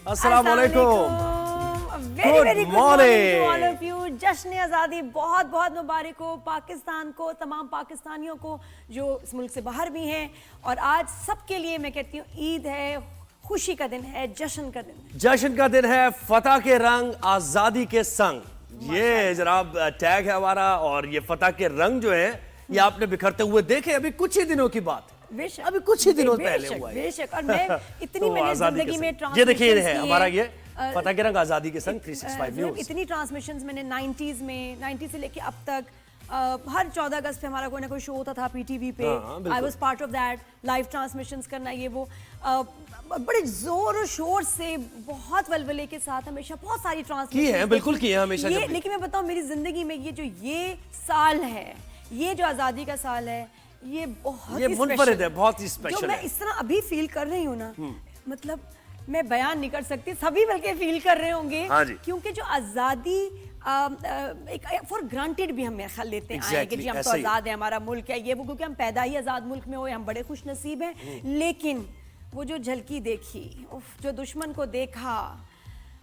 Very good morning to all of you. जश्न आज़ादी बहुत बहुत मुबारक हो पाकिस्तान को, तमाम पाकिस्तानियों को जो इस मुल्क से बाहर भी हैं। और आज सबके लिए मैं कहती हूँ ईद है, खुशी का दिन है, जश्न का दिन है। जश्न का दिन है, फतह के रंग आजादी के संग। ये जनाब टैग है हमारा। और ये फतह के रंग जो है ये आपने बिखरते हुए देखे अभी कुछ ही दिनों की बात है। अभी कुछ ही दिनों पहले हुआ है। बेशक। और मैं इतनी मैंने जिंदगी में ये देखिए है हमारा ये फतह के रंग आजादी के संग 365 न्यूज़। इतनी ट्रांसमिशंस मैंने 90 से लेके अब तक हर 14 अगस्त पे हमारा कोई ना कोई शो होता था पीटीवी पे। I was part of that, live transmissions करना ये वो बड़े जोर और शोर से बहुत वलवले के साथ हमेशा बहुत सारी ट्रांसमिशन की है, बिल्कुल की है हमेशा। लेकिन मैं बताऊं मेरी जिंदगी में ये साल है, ये जो आजादी का साल है, ये बहुत मुनफरिद है, बहुत ही स्पेशल है। जो मैं इस तरह अभी फील कर रही हूँ ना, मतलब मैं बयान नहीं कर सकती, सभी बल्कि फील कर रहे होंगे। हाँ जी। क्योंकि जो आज़ादी एक फॉर ग्रांटेड भी हम मेरे ख्याल लेते हैं कि जी हम तो आज़ाद है, हमारा मुल्क है ये वो, क्योंकि हम पैदा ही आज़ाद मुल्क में हुए, हम बड़े खुश नसीब हैं। लेकिन वो जो झलकी देखी, जो दुश्मन को देखा,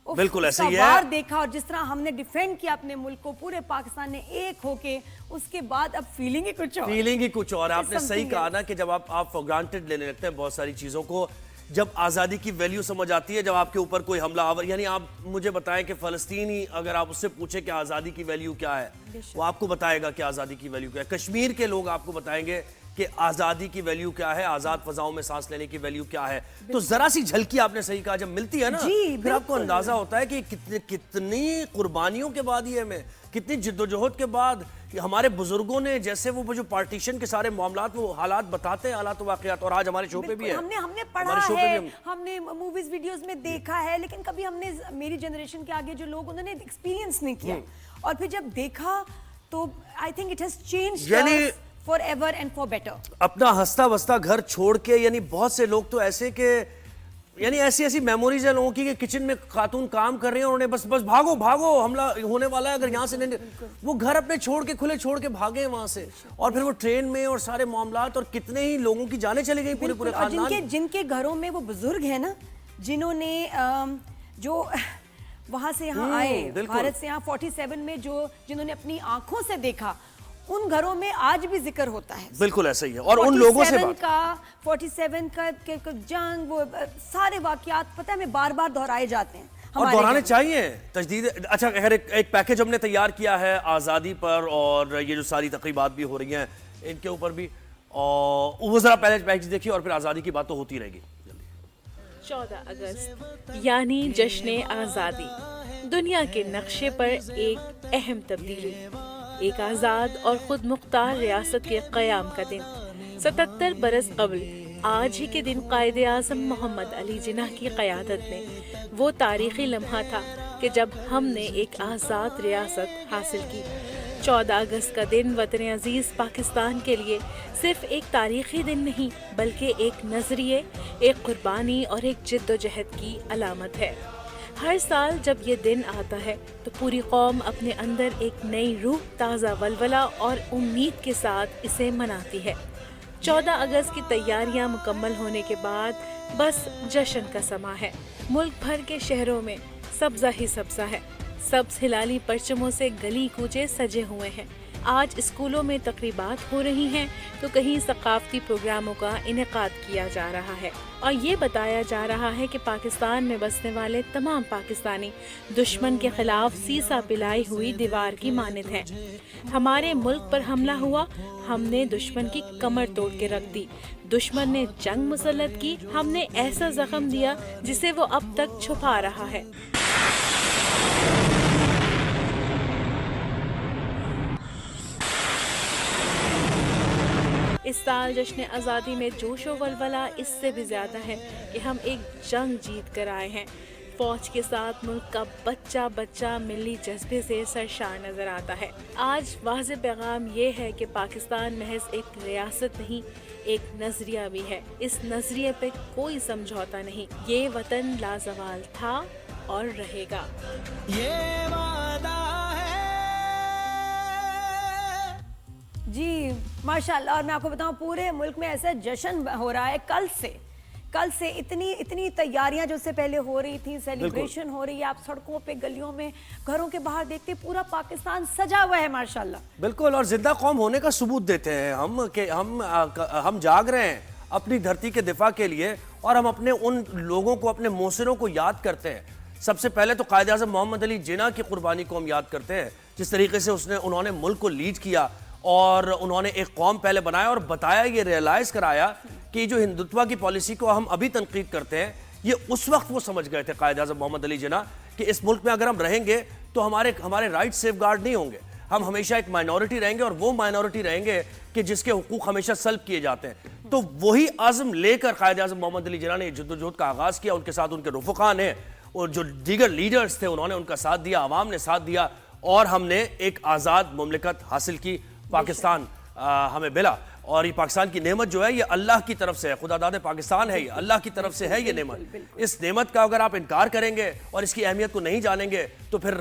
बिल्कुल ऐसे ही है, देखा, और जिस तरह हमने डिफेंड किया अपने मुल्क को, पूरे पाकिस्तान ने एक होके, उसके बाद अब फीलिंग ही कुछ और। आपने सही कहा ना कि जब आप फॉर ग्रांटेड लेने लगते हैं बहुत सारी चीजों को, जब आज़ादी की वैल्यू समझ आती है, जब आपके ऊपर कोई हमलावर, यानी आप मुझे बताएं कि फ़लस्तीनी अगर आप उससे पूछे कि आज़ादी की वैल्यू क्या है, वो आपको बताएगा कि आज़ादी की वैल्यू क्या है। कश्मीर के लोग आपको बताएंगे कि आज़ादी की वैल्यू क्या है, आज़ाद फ़ज़ाओं में सांस लेने की वैल्यू क्या है। तो ज़रा सी झलकी आपने सही कहा जब मिलती है ना, फिर आपको अंदाज़ा होता है कि कितनी कुर्बानियों के बाद ये हमें, कितनी जिद्दोजहद के बाद हमारे बुजुर्गों ने, जैसे वो जो पार्टीशन के सारे मामलात, वो हालात बताते हैं, हालात वाक़यात। और आज हमारे शो पे भी है, हमने पढ़ा है, हमने मूवीज वीडियोस में देखा है, लेकिन कभी हमने, मेरी जनरेशन के आगे जो लोग, उन्होंने एक्सपीरियंस नहीं किया। और फिर जब देखा तो I think it has changed forever and for better. अपना हंसता बसता घर छोड़ के, यानी बहुत से लोग तो ऐसे के, यानी ऐसी मेमोरीज है लोगों की कि किचन में खातून काम कर रही है, उन्होंने बस भागो भागो, हमला होने वाला है, अगर यहाँ से नहीं, वो घर अपने छोड़ के, खुले छोड़ के भागे वहां से। और फिर वो ट्रेन में और सारे मामलात, और कितने ही लोगों की जानें चली गई, पूरे खानदान। जिनके घरों में वो बुजुर्ग है ना, जिन्होंने जो वहां से यहाँ आए, भारत से यहाँ 47 में जिन्होंने अपनी आंखों से देखा, उन घरों में आज भी जिक्र होता है। बिल्कुल ऐसा ही है। और उन लोगों से 47 का जंग, वो सारे वाकयात पता है, हमें बार बार दोहराए जाते हैं और दोहराने चाहिए। तजदीद, अच्छा, अगर एक पैकेज हमने तैयार किया है आज़ादी पर, और ये जो सारी तकरीबात भी हो रही हैं इनके ऊपर भी, और वो जरा पहले पैकेज देखिए और फिर आज़ादी की बात तो होती रहेगी। 14 अगस्त यानी जश्न आज़ादी, दुनिया के नक्शे पर एक अहम तब्दीली, एक आज़ाद और खुद मुख्तार रियासत के क़याम का दिन। 77 बरस कबल आज ही के दिन कायदे आज़म मोहम्मद अली जिन्ना की क़यादत में वो तारीख़ी लम्हा था कि जब हमने एक आज़ाद रियासत हासिल की। 14 अगस्त का दिन वतन अजीज़ पाकिस्तान के लिए सिर्फ एक तारीख़ी दिन नहीं, बल्कि एक नज़रिए, एक कुर्बानी और एक जिद्दोजहद की अलामत है। हर साल जब ये दिन आता है तो पूरी कौम अपने अंदर एक नई रूह, ताज़ा वलवला और उम्मीद के साथ इसे मनाती है। 14 अगस्त की तैयारियां मुकम्मल होने के बाद बस जश्न का समा है। मुल्क भर के शहरों में सब्ज़ा ही सब्ज़ा है। सब्ज़ हिलाली परचमों से गली कूचे सजे हुए हैं। आज स्कूलों में तकरीबात हो रही हैं तो कहीं सकाफती प्रोग्रामों का इनेकाद किया जा रहा है, और ये बताया जा रहा है कि पाकिस्तान में बसने वाले तमाम पाकिस्तानी दुश्मन के खिलाफ सीसा पिलाई हुई दीवार की मानिद हैं। हमारे मुल्क पर हमला हुआ, हमने दुश्मन की कमर तोड़ के रख दी। दुश्मन ने जंग मुसल्लत की, हमने ऐसा जख्म दिया जिसे वो अब तक छुपा रहा है। इस साल जश्न आज़ादी में जोश व वलवला इससे भी ज़्यादा है कि हम एक जंग जीत कर आए हैं। फौज के साथ मुल्क का बच्चा बच्चा मिली जज्बे से सरशार नजर आता है। आज वाज़े पैगाम ये है कि पाकिस्तान महज एक रियासत नहीं, एक नजरिया भी है। इस नजरिए पे कोई समझौता नहीं। ये वतन लाजवाल था और रहेगा। ये वादा है। जी माशाल्लाह। और मैं आपको बताऊं, पूरे मुल्क में ऐसा जश्न हो रहा है कल से कल से इतनी तैयारियां जो से पहले हो रही थी, सेलिब्रेशन हो रही है, आप सड़कों पे, गलियों में, घरों के बाहर देखते पूरा पाकिस्तान सजा हुआ है माशाल्लाह। बिल्कुल, और जिंदा कौम होने का सबूत देते हैं हम कि हम जाग रहे हैं अपनी धरती के दिफा के लिए, और हम अपने उन लोगों को, अपने मोहसिनों को याद करते हैं। सबसे पहले तो कायद आज़म मोहम्मद अली जिन्ना की कुर्बानी को हम याद करते हैं, जिस तरीके से उन्होंने मुल्क को लीड किया और उन्होंने एक कौम पहले बनाया और बताया, ये रियलाइज कराया कि जो हिंदुत्व की पॉलिसी को हम अभी तनकीद करते हैं, ये उस वक्त वो समझ गए थे कायद आज़म मोहम्मद अली जिन्ना कि इस मुल्क में अगर हम रहेंगे तो हमारे राइट सेफगार्ड नहीं होंगे, हम हमेशा एक माइनॉरिटी रहेंगे, और वो माइनॉरिटी रहेंगे कि जिसके हुकूक हमेशा सल्ब किए जाते हैं। तो वही आज़म लेकर कायद आज़म मोहम्मद अली जिन्ना ने जद्दोजहद का आगाज़ किया। उनके साथ उनके रुफ़क़ा ने और जो दीगर लीडर्स थे उन्होंने उनका साथ दिया, आवाम ने साथ दिया, और हमने एक आज़ाद मुमलिकत हासिल की, पाकिस्तान हमें मिला। और ये पाकिस्तान की नेमत जो है ये अल्लाह की तरफ से है, खुदादाद पाकिस्तान है, ये अल्लाह की तरफ से है ये नेमत। इस नेमत का अगर आप इनकार करेंगे और इसकी अहमियत को नहीं जानेंगे तो फिर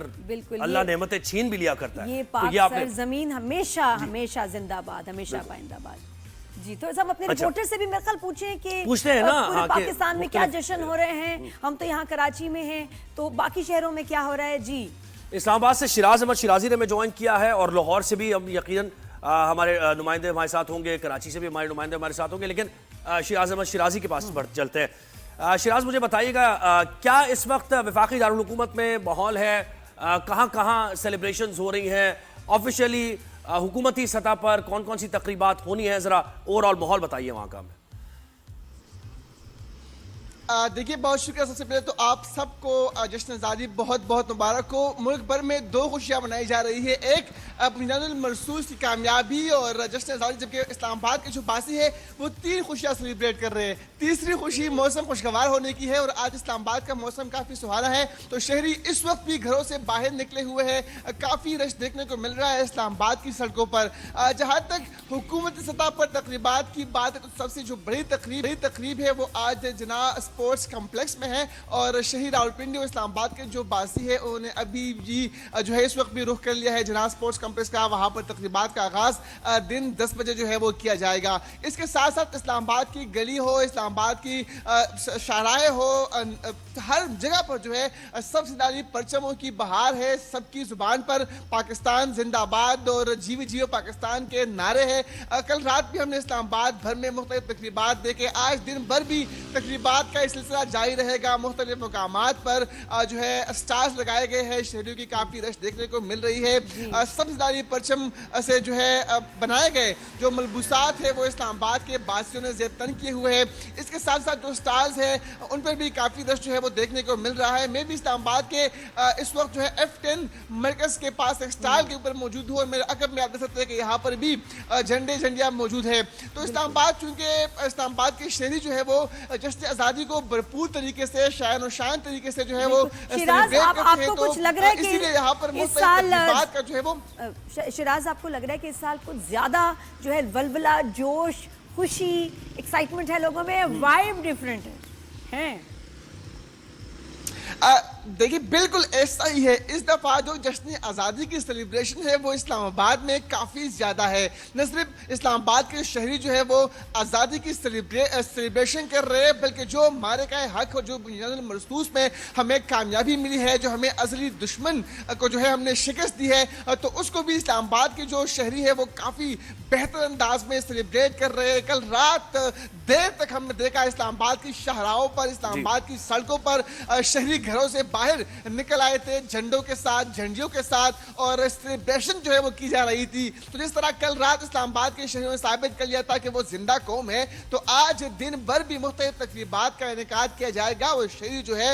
अल्लाह नेमतें छीन भी लिया करता है। ये पाक ज़मीन हमेशा हमेशा जिंदाबाद, हमेशा पाइंदाबाद। जी, तो हम अपने रिपोर्टर से भी मेरे ख्याल पूछें कि पूछते हैं ना, पूरे पाकिस्तान में क्या जश्न हो रहे हैं। हम तो यहाँ कराची में हैं, तो बाकी शहरों में क्या हो रहा है। जी, इस्लामाबाद से शिराज अहमद शिराजी ने हमें ज्वाइन किया है, और लाहौर से भी हम यकीनन हमारे नुमाइंदे हमारे साथ होंगे, कराची से भी हमारे नुमाइंदे हमारे साथ होंगे, लेकिन शिराज अहमद शिराजी के पास चलते हैं। शिराज, मुझे बताइएगा क्या इस वक्त वफाकी दारुल हुकूमत में माहौल है, कहाँ कहाँ सेलिब्रेशंस हो रही हैं, ऑफिशियली हुकूमती सतह पर कौन कौन सी तकरीबात होनी है, जरा ओवरऑल माहौल बताइए वहाँ का। देखिए, बहुत शुक्रिया। सबसे पहले तो आप सबको जश्न आज़ादी बहुत बहुत मुबारक हो। मुल्क भर में दो खुशियां मनाई जा रही है, एक मिनानुल मरसूस की कामयाबी और जश्न आज़ादी, जबकि इस्लामाबाद के जो बासी है वो 3 खुशियां सेलिब्रेट कर रहे हैं। तीसरी खुशी मौसम खुशगवार होने की है, और आज इस्लामाबाद का मौसम काफ़ी सुहाना है, तो शहरी इस वक्त भी घरों से बाहर निकले हुए हैं। काफ़ी रश देखने को मिल रहा है इस्लामाबाद की सड़कों पर। जहाँ तक हुकूमती सतह पर तकरीबात की बात है, तो सबसे जो बड़ी तकरीब है वो आज जना स्पोर्ट्स कॉम्प्लेक्स में है, और शहीद रावलपिंडी और इस्लामाबाद के जो बासी है उन्होंने अभी जी जो है इस वक्त भी रुख कर लिया है जना स्पोर्ट्स कॉम्प्लेक्स का। वहां पर तकरीबात का आगाज दिन 10 बजे जो है वो किया जाएगा। इसके साथ साथ इस्लामाबाद की गली हो, इस्लामाबाद की शाहराएं हो, हर जगह पर जो है सबसे परचमों की बहार है। सबकी जुबान पर पाकिस्तान जिंदाबाद और जीव जियो पाकिस्तान के नारे हैं। कल रात भी हमने इस्लामाबाद भर में मुख्तलिफ तकरीबात देखे, आज दिन भर भी तकरीबात का सिलसिला जारी रहेगा। मुख्तलिफ मकामात पर जो है स्टार्स लगाए गए हैं, शहरियों की काफी रश देखने को मिल रही है। सबसे परचम से जो है बनाए गए जो मलबूसात है वो इस्लामाबाद के बासियों ने जेबतन किए हुए हैं। इसके साथ साथ जो स्टार्स है उन पर भी काफी रश जो है वो देखने को मिल रहा है। मैं भी इस्लामाबाद के इस वक्त जो है F10 मरकज के पास एक स्टार के ऊपर मौजूद हूँ, और मेरे अकब में आप देख सकते हैं कि यहाँ पर भी झंडियां मौजूद है। तो इस्लामाबाद, चूंकि इस्लामाबाद के शहरी जो है वो जश्न आज़ादी को भरपूर तरीके से, शान और शान तरीके से जो है वो सेलिब्रेट करते हैं। तो कुछ लग रहा है कि इसीलिए यहाँ पर इस साल बात का जो है वो शिराज, आपको लग रहा है कि इस साल कुछ ज्यादा जो है वलवला, जोश, खुशी, एक्साइटमेंट है लोगों में, वाइब डिफरेंट है? देखिए, बिल्कुल ऐसा ही है। इस दफा जो जश्न आज़ादी की सेलिब्रेशन है वो इस्लामाबाद में काफ़ी ज़्यादा है। न सिर्फ इस्लामाबाद के शहरी जो है वो आज़ादी की सेलिब्रेशन कर रहे हैं, बल्कि जो मारे गए हक और जो मिनानुल मरसूस में हमें कामयाबी मिली है, जो हमें अज़ली दुश्मन को जो है हमने शिकस्त दी है, तो उसको भी इस्लामाबाद के जो शहरी है वो काफ़ी बेहतर अंदाज में सेलिब्रेट कर रहे हैं। कल रात देर तक हमने देखा इस्लामाबाद की शाहराहों पर, इस्लामाबाद की सड़कों पर शहरी घरों से बाहर निकल आए थे झंडों के साथ, झंडियों के साथ, और सेलिब्रेशन जो है वो की जा रही थी। तो जिस तरह कल रात इस्लामाबाद के शहरियों ने साबित कर लिया था कि वो जिंदा कौम है, तो आज दिन भर भी मुख्तलिफ तकरीबात का इनेकाद किया जाएगा। वो शहरी जो है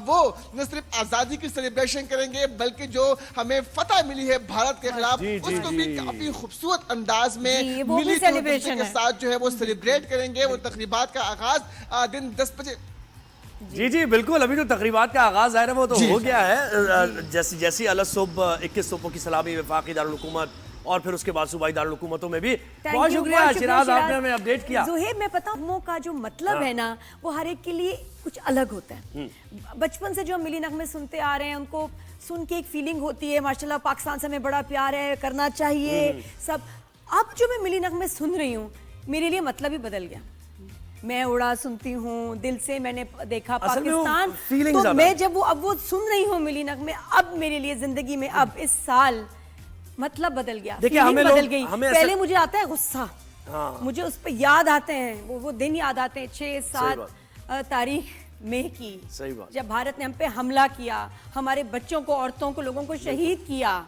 वो न सिर्फ आज़ादी की सेलिब्रेशन करेंगे, बल्कि जो हमें फतह मिली है भारत के खिलाफ उसको भी काफी खूबसूरत अंदाज में मिली के साथ जो है वो सेलिब्रेट करेंगे। वो तकरीबात का आगाज दिन 10 बजे। जी बिल्कुल, अभी जो तकरीबात का आगाज है ना वो तो हो गया है। जैसी अलग सुबह 21 तोपों की सलामी वफाकी दारुल हुकूमत और फिर उसके बाद सूबाई दारुल हुकूमतों में भी। बहुत शुक्रिया शिराज, आपने हमें अपडेट किया। ज़ुहैब, मैं पता हूँ का जो मतलब है ना वो हर एक के लिए कुछ अलग होता है। बचपन से जो हम मिली नगमे सुनते आ रहे हैं, उनको सुन के एक फीलिंग होती है माशाल्लाह पाकिस्तान से हमें बड़ा प्यार है, करना चाहिए सब। अब जो मैं मिली नगमे सुन रही हूँ मेरे लिए मतलब ही बदल गया। मैं उड़ा सुनती हूँ, दिल से मैंने देखा असल में वो पाकिस्तान, feeling तो ज्यादा मैं जब वो अब वो सुन रही हूँ मिली नगमे, अब मेरे लिए जिंदगी में अब इस साल मतलब बदल गया, देखिए, feeling हमें बदल लोग- गई। हमें पहले ऐसा- मुझे आता है गुस्सा, मुझे उस पर याद आते हैं वो दिन याद आते हैं 6-7 तारीख मई की, सही बात। जब भारत ने हम पे हमला किया, हमारे बच्चों को, औरतों को, लोगों को शहीद किया,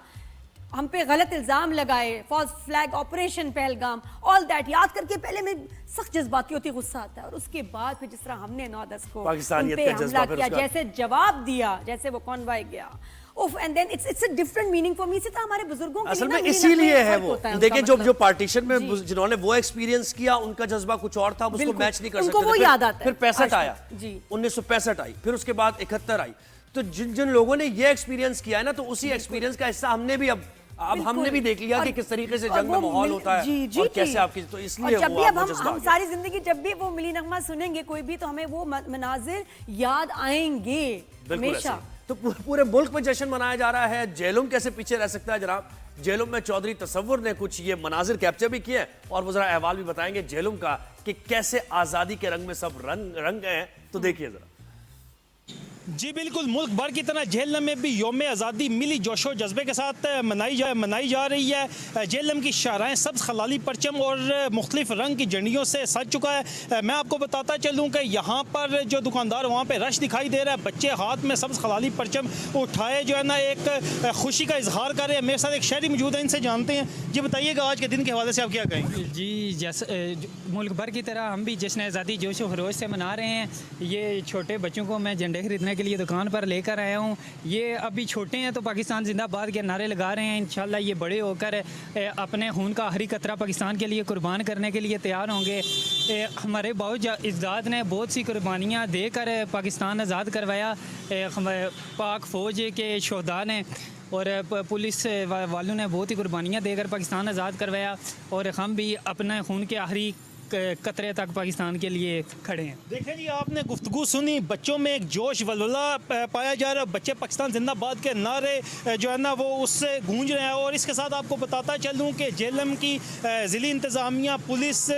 हम पे गलत इल्जाम लगाए, false flag operation Pahalgam, all that याद करके पहले मैं सख्त जज्बाती होती, गुस्सा आता है, और उसके बाद फिर जिस तरह हमने 9-10 को पाकिस्तानियत उन पे का जज्बा हमला फिर किया, उसका- जैसे जवाब दिया, जैसे वो कॉन्वॉय गया, उफ, and then it's a different meaning for me. इसी तरह हमारे बुजुर्गों के असल लिए में ना इसीलिए है फर्क वो, होता है देखिए उनका जो मतलब। जो पार्टीशन में जी। जिन्होंने वो एक्सपीरियंस किया, उनका जज्बा कुछ और था, उसको बिल्कुल, मैच नहीं कर उनको सकते वो थे। याद आता है। फिर 65 आज आया, तक, जी। 1965 आई, फिर उसके बाद 71 आई, तो जिन जिन लोगों ने ये एक्सपीरियंस किया है ना, तो उसी एक्सपीरियंस का हिस्सा हमने भी अब हमने भी देख लिया कि किस तरीके से जंग में माहौल होता है जी, और जी, कैसे जी। आपकी, तो इसलिए और जब वो भी अब आपको जज्बा आ हम गया। सारी जिंदगी जब भी वो मिली नगमा सुनेंगे कोई भी, तो हमें वो मनाजिर याद आएंगे बिल्कुल हमेशा। ऐसे। तो पूरे मुल्क में जश्न मनाया जा रहा है, जेलों कैसे पीछे रह सकता है जनाब। जेलों में चौधरी तसव्वुर ने कुछ ये मनाजिर कैप्चर भी किए और वो जरा अहवाल भी बताएंगे जेलों का कि कैसे आजादी के रंग में सब रंग गए हैं, तो देखिए जरा। जी बिल्कुल, मुल्क भर की तरह जेलम में भी यौम आज़ादी मिली जोशो जज्बे के साथ मनाई जा रही है। जेलम की शाहराएँ सब्ज़ खलाली परचम और मुख्तलिफ रंग की झंडियों से सज चुका है। मैं आपको बताता चलूँ कि यहाँ पर जो दुकानदार, वहाँ पे रश दिखाई दे रहा है, बच्चे हाथ में सब्ज़ खलाली परचम उठाए जो है ना एक खुशी का इजहार कर रहे हैं। मेरे साथ एक शहरी मौजूद है, इनसे जानते हैं। जी बताइएगा, आज के दिन के हवाले से आप क्या कहेंगे? जी, जैसे मुल्क भर की तरह हम भी जश्न आज़ादी जोश व खरोश से मना रहे हैं। ये छोटे बच्चों को मैं झंडे खरीदने के लिए दुकान पर लेकर आया हूँ। ये अभी छोटे हैं तो पाकिस्तान जिंदाबाद के नारे लगा रहे हैं। इंशाल्लाह ये बड़े होकर अपने खून का आखिरी कतरा पाकिस्तान के लिए कुर्बान करने के लिए तैयार होंगे। हमारे बाउज इजदाद ने बहुत सी कुर्बानियाँ देकर पाकिस्तान आज़ाद करवाया। पाक फ़ौज के शोहदा ने और पुलिस वालों ने बहुत ही कुर्बानियाँ देकर पाकिस्तान आज़ाद करवाया, और हम भी अपने खून के आखिरी कतरे तक पाकिस्तान के लिए खड़े हैं। देखें जी, आपने गुफ्तगू सुनी, बच्चों में एक जोश वलवला पाया जा रहा है। बच्चे पाकिस्तान जिंदाबाद के नारे जो है ना वो उससे गूंज रहे हैं। और इसके साथ आपको बताता चलूँ कि जेलम की ज़िली इंतज़ामिया, पुलिस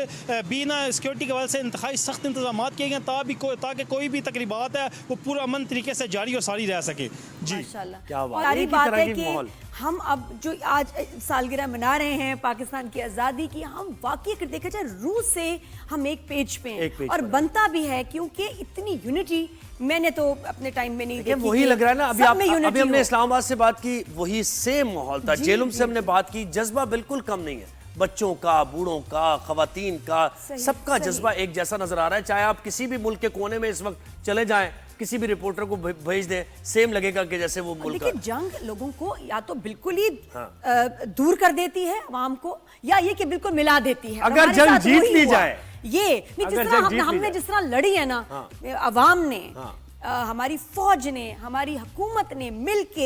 भी ना सिक्योरिटी के हवाले से इंतहाई सख्त इंतजाम किए गए ताकि कोई भी तकरीबात है वो पूरा अमन तरीके से जारी और सारी रह सके। जी माशाल्लाह। क्या बात, सारी एक ही बात तरह है की कि माहौल। हम अब जो आज सालगिरह मना रहे हैं पाकिस्तान की आज़ादी की, हम वाकई अगर देखा जाए रूस से हम एक पेज पे हैं, और बनता भी है, क्योंकि इतनी यूनिटी मैंने तो अपने टाइम में नहीं देखी। वही लग रहा है ना, सब में अभी unity हमने हो। इस्लामाबाद से बात की, वही सेम माहौल था। जी, जेलम जी। से हमने बात की, जज्बा बिल्कुल कम नहीं है, बच्चों का, बूढ़ों का, खवातीन का, सही, सबका सही। जज्बा एक जैसा नजर आ रहा है। चाहे आप किसी भी मुल्क के कोने में इस वक्त चले जाएं, किसी भी रिपोर्टर को भेज दें, सेम लगेगा कि जैसे वो मुल्क लेकिन जंग लोगों को या तो बिल्कुल ही दूर कर देती है आवाम को, या ये कि बिल्कुल मिला देती है। अगर हमारे जंग साथ जीत वही ली हुआ। जाए। ये नहीं, जिस अगर तरह जंग जीत ली हमने जाए। जिस तरह लड़ी है ना, अवाम ने, हमारी फौज ने, हमारी हुकूमत ने मिलके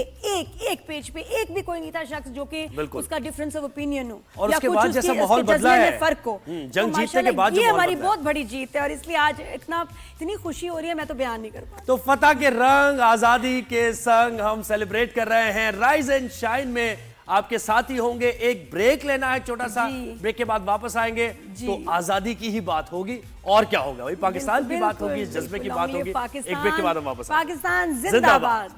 एक पेज पे एक भी कोई नहीं था शख्स जो कि बिल्कुल। उसका डिफरेंस ऑफ ओपिनियन हो, और या उसके कुछ बाद उसके- जैसा उसके माहौल जज्बे बदला में है, फर्क हो। जंग तो जीतने के माशाल्लाह बाद जो ये माहौल हमारी बदला है। बहुत बड़ी जीत है, और इसलिए आज इतनी खुशी हो रही है, मैं तो बयान नहीं कर पाती। तो फतह के रंग, आजादी के संग हम सेलिब्रेट कर रहे हैं। राइज एंड शाइन में आपके साथ ही होंगे। एक ब्रेक लेना है छोटा सा, ब्रेक के बाद वापस आएंगे तो आजादी की ही बात होगी, और क्या होगा भाई, पाकिस्तान की बात होगी, इस जज्बे की बात होगी। एक ब्रेक के बाद हम वापस आएंगे। पाकिस्तान जिंदाबाद।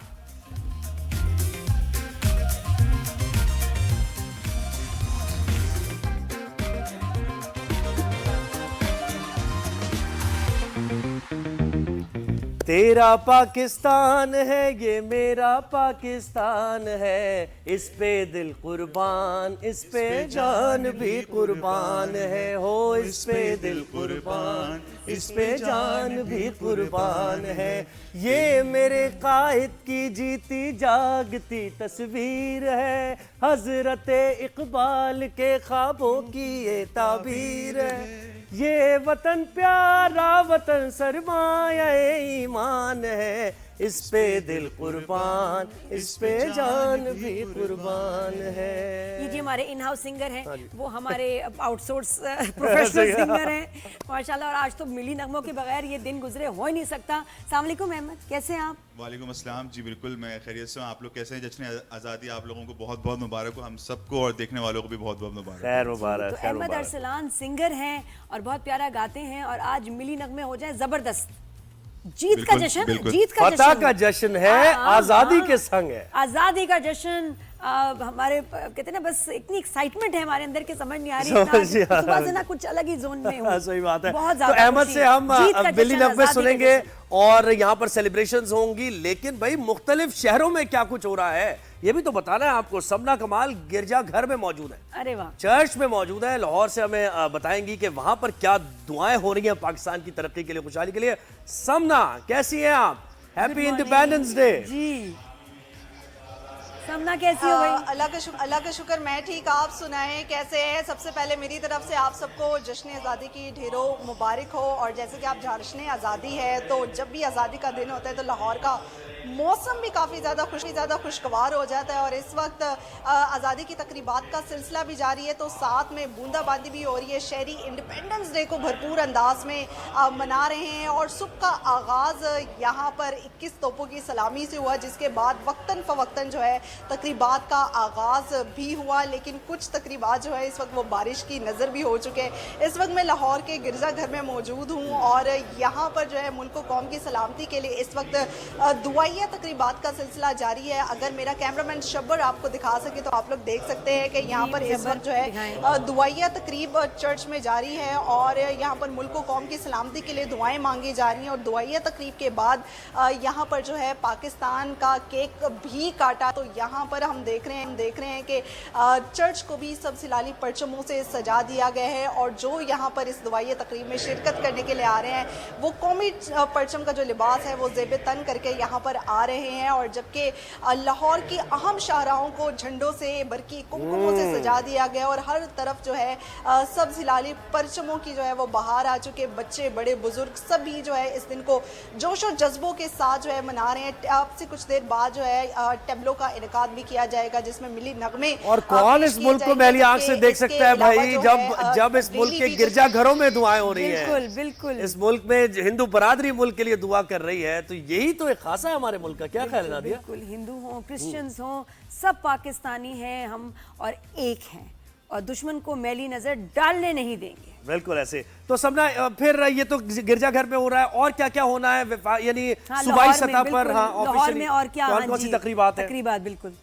तेरा पाकिस्तान है, ये मेरा पाकिस्तान है, इस पे दिल कुर्बान, इस पे जान भी कुर्बान है, हो इस पे दिल कुर्बान, इस पे जान भी कुर्बान है। ये मेरे कायद की जीती जागती तस्वीर है, हजरत इकबाल के ख्वाबों की ये ताबीर है। ये वतन प्यारा वतन सरमाया ईमान है, इस पे दिल कुर्बान, इस पे जान भी कुर्बान है। ये जी हमारे इन हाउस सिंगर हैं, वो हमारे आउटसोर्स प्रोफेशनल सिंगर हैं माशाल्लाह। और आज तो मिली नगमों के बगैर ये दिन गुजरे हो ही नहीं सकता। अस्सलाम वालेकुम अहमद, कैसे हैं आप? वालेकुम अस्सलाम जी, बिल्कुल मैं खैरियत से हूँ। आप लोग कैसे हैं? जश्न आज़ादी आप लोगों को बहुत बहुत मुबारक हो, हम सबको और देखने वालों को भी बहुत बहुत मुबारक। खैर मुबारक, तो खैर अहमद मुबारक। अरसलान सिंगर हैं और बहुत प्यारा गाते हैं, और आज मिली नगमे हो जाए जबरदस्त। जीत का बिल्कुल, जश्न, बिल्कुल। जीत का फतह जश्न, का जश्न है, आजादी के संग है। आजादी का जश्न। हमारे कहते हैं ना, बस इतनी एक्साइटमेंट है हमारे अंदर के समझ नहीं आ रही। सुबह से ना कुछ अलग ही जोन में हूं। सही बात है। बहुत तो ज्यादा अहमद खुशी। से हम जीत का मिली जश्न, नगमे आजादी का सुनेंगे जश्न। और यहाँ पर सेलिब्रेशंस होंगी, लेकिन भाई मुख्तलिफ शहरों में क्या कुछ हो रहा है ये भी तो बताना है आपको। सबना कमाल गिरजा घर में मौजूद है, अरे वाह, चर्च में मौजूद है। लाहौर से हमें बताएंगी कि वहां पर क्या दुआएं हो रही हैं पाकिस्तान की तरक्की के लिए, खुशहाली के लिए। समना, कैसी हैं आप? हैप्पी इंडिपेंडेंस डे जी। समना कैसी हो भाई? अल्लाह का शुक्र, मैं ठीक। आप सुनाएं कैसे हैं? सबसे पहले मेरी तरफ से आप सबको जश्न आज़ादी की ढेरों मुबारक हो। और जैसे कि आप जश्न आज़ादी है, तो जब भी आज़ादी का दिन होता है तो लाहौर का मौसम भी काफ़ी ज़्यादा खुशगवार हो जाता है। और इस वक्त आज़ादी की तकरीबात का सिलसिला भी जारी है, तो साथ में बूंदाबांदी भी हो रही है। शहरी इंडिपेंडेंस डे को भरपूर अंदाज में मना रहे हैं। और सुबह का आगाज़ यहाँ पर 21 तोपों की सलामी से हुआ, जिसके बाद वक्तन फ़वक्तन जो है तकरीबात का आगाज़ भी हुआ। लेकिन कुछ तकरीबात जो है इस वक्त वो बारिश की नज़र भी हो चुके हैं। इस वक्त मैं लाहौर के गिरजा घर में मौजूद हूँ, और यहाँ पर जो है मुल्क व कौम की सलामती के लिए इस वक्त दुआइया तकरीबात का सिलसिला जारी है। अगर मेरा कैमरामैन शब्बर आपको दिखा सके तो आप लोग देख सकते हैं कि यहाँ पर इस वक्त जो है दुआइया तकरीब चर्च में जारी है, और यहाँ पर मुल्क व कौम की सलामती के लिए दुआएं मांगी जा रही हैं। और दुआइया तकरीब के बाद यहाँ पर जो है पाकिस्तान का केक भी काटा। तो यहाँ पर हम देख रहे हैं कि चर्च को भी सब सिलाली परचमों से सजा दिया गया है। और जो यहाँ पर इस दुआइया तकरीब में शिरकत करने के लिए आ रहे हैं, वो कौमी परचम का जो लिबास है वो ज़ेब तन करके यहाँ पर आ रहे हैं। और जबकि लाहौर की अहम शाहराहों को झंडों से, बरकी कुमकुमों से सजा दिया गया, और हर तरफ जो है सब सिलाली परचमों की जो है वो बहार आ चुके। बच्चे, बड़े, बुजुर्ग सभी जो है इस दिन को जोश और जज्बों के साथ जो है मना रहे हैं। आपसे कुछ देर बाद जो है टैब्लो का इनेकाद भी किया जाएगा, जिसमें मिली नगमे। और कौन इस मुल्क को मैली आंख से देख सकता है भाई, जब इस मुल्क के गिरजा घरों में दुआएं हो रही हैं। बिल्कुल बिल्कुल। इस मुल्क में हिंदू बरादरी मुल्क के लिए दुआ कर रही है, तो यही तो एक खासा है हमारे मुल्क का। क्या ख्याल है नादिया? बिल्कुल, हिंदू हों, क्रिश्चियंस हों, सब पाकिस्तानी हैं हम, और एक हैं, और दुश्मन को मैली नजर डालने नहीं देंगे। बिल्कुल ऐसे। तो सबना, फिर ये तो गिरजा घर में हो रहा है, और क्या क्या होना है यानी सूबाई सतह पर? हाँ, लाहौर में और क्या? कौन सी तकरीबात है? तकरीबात बिल्कुल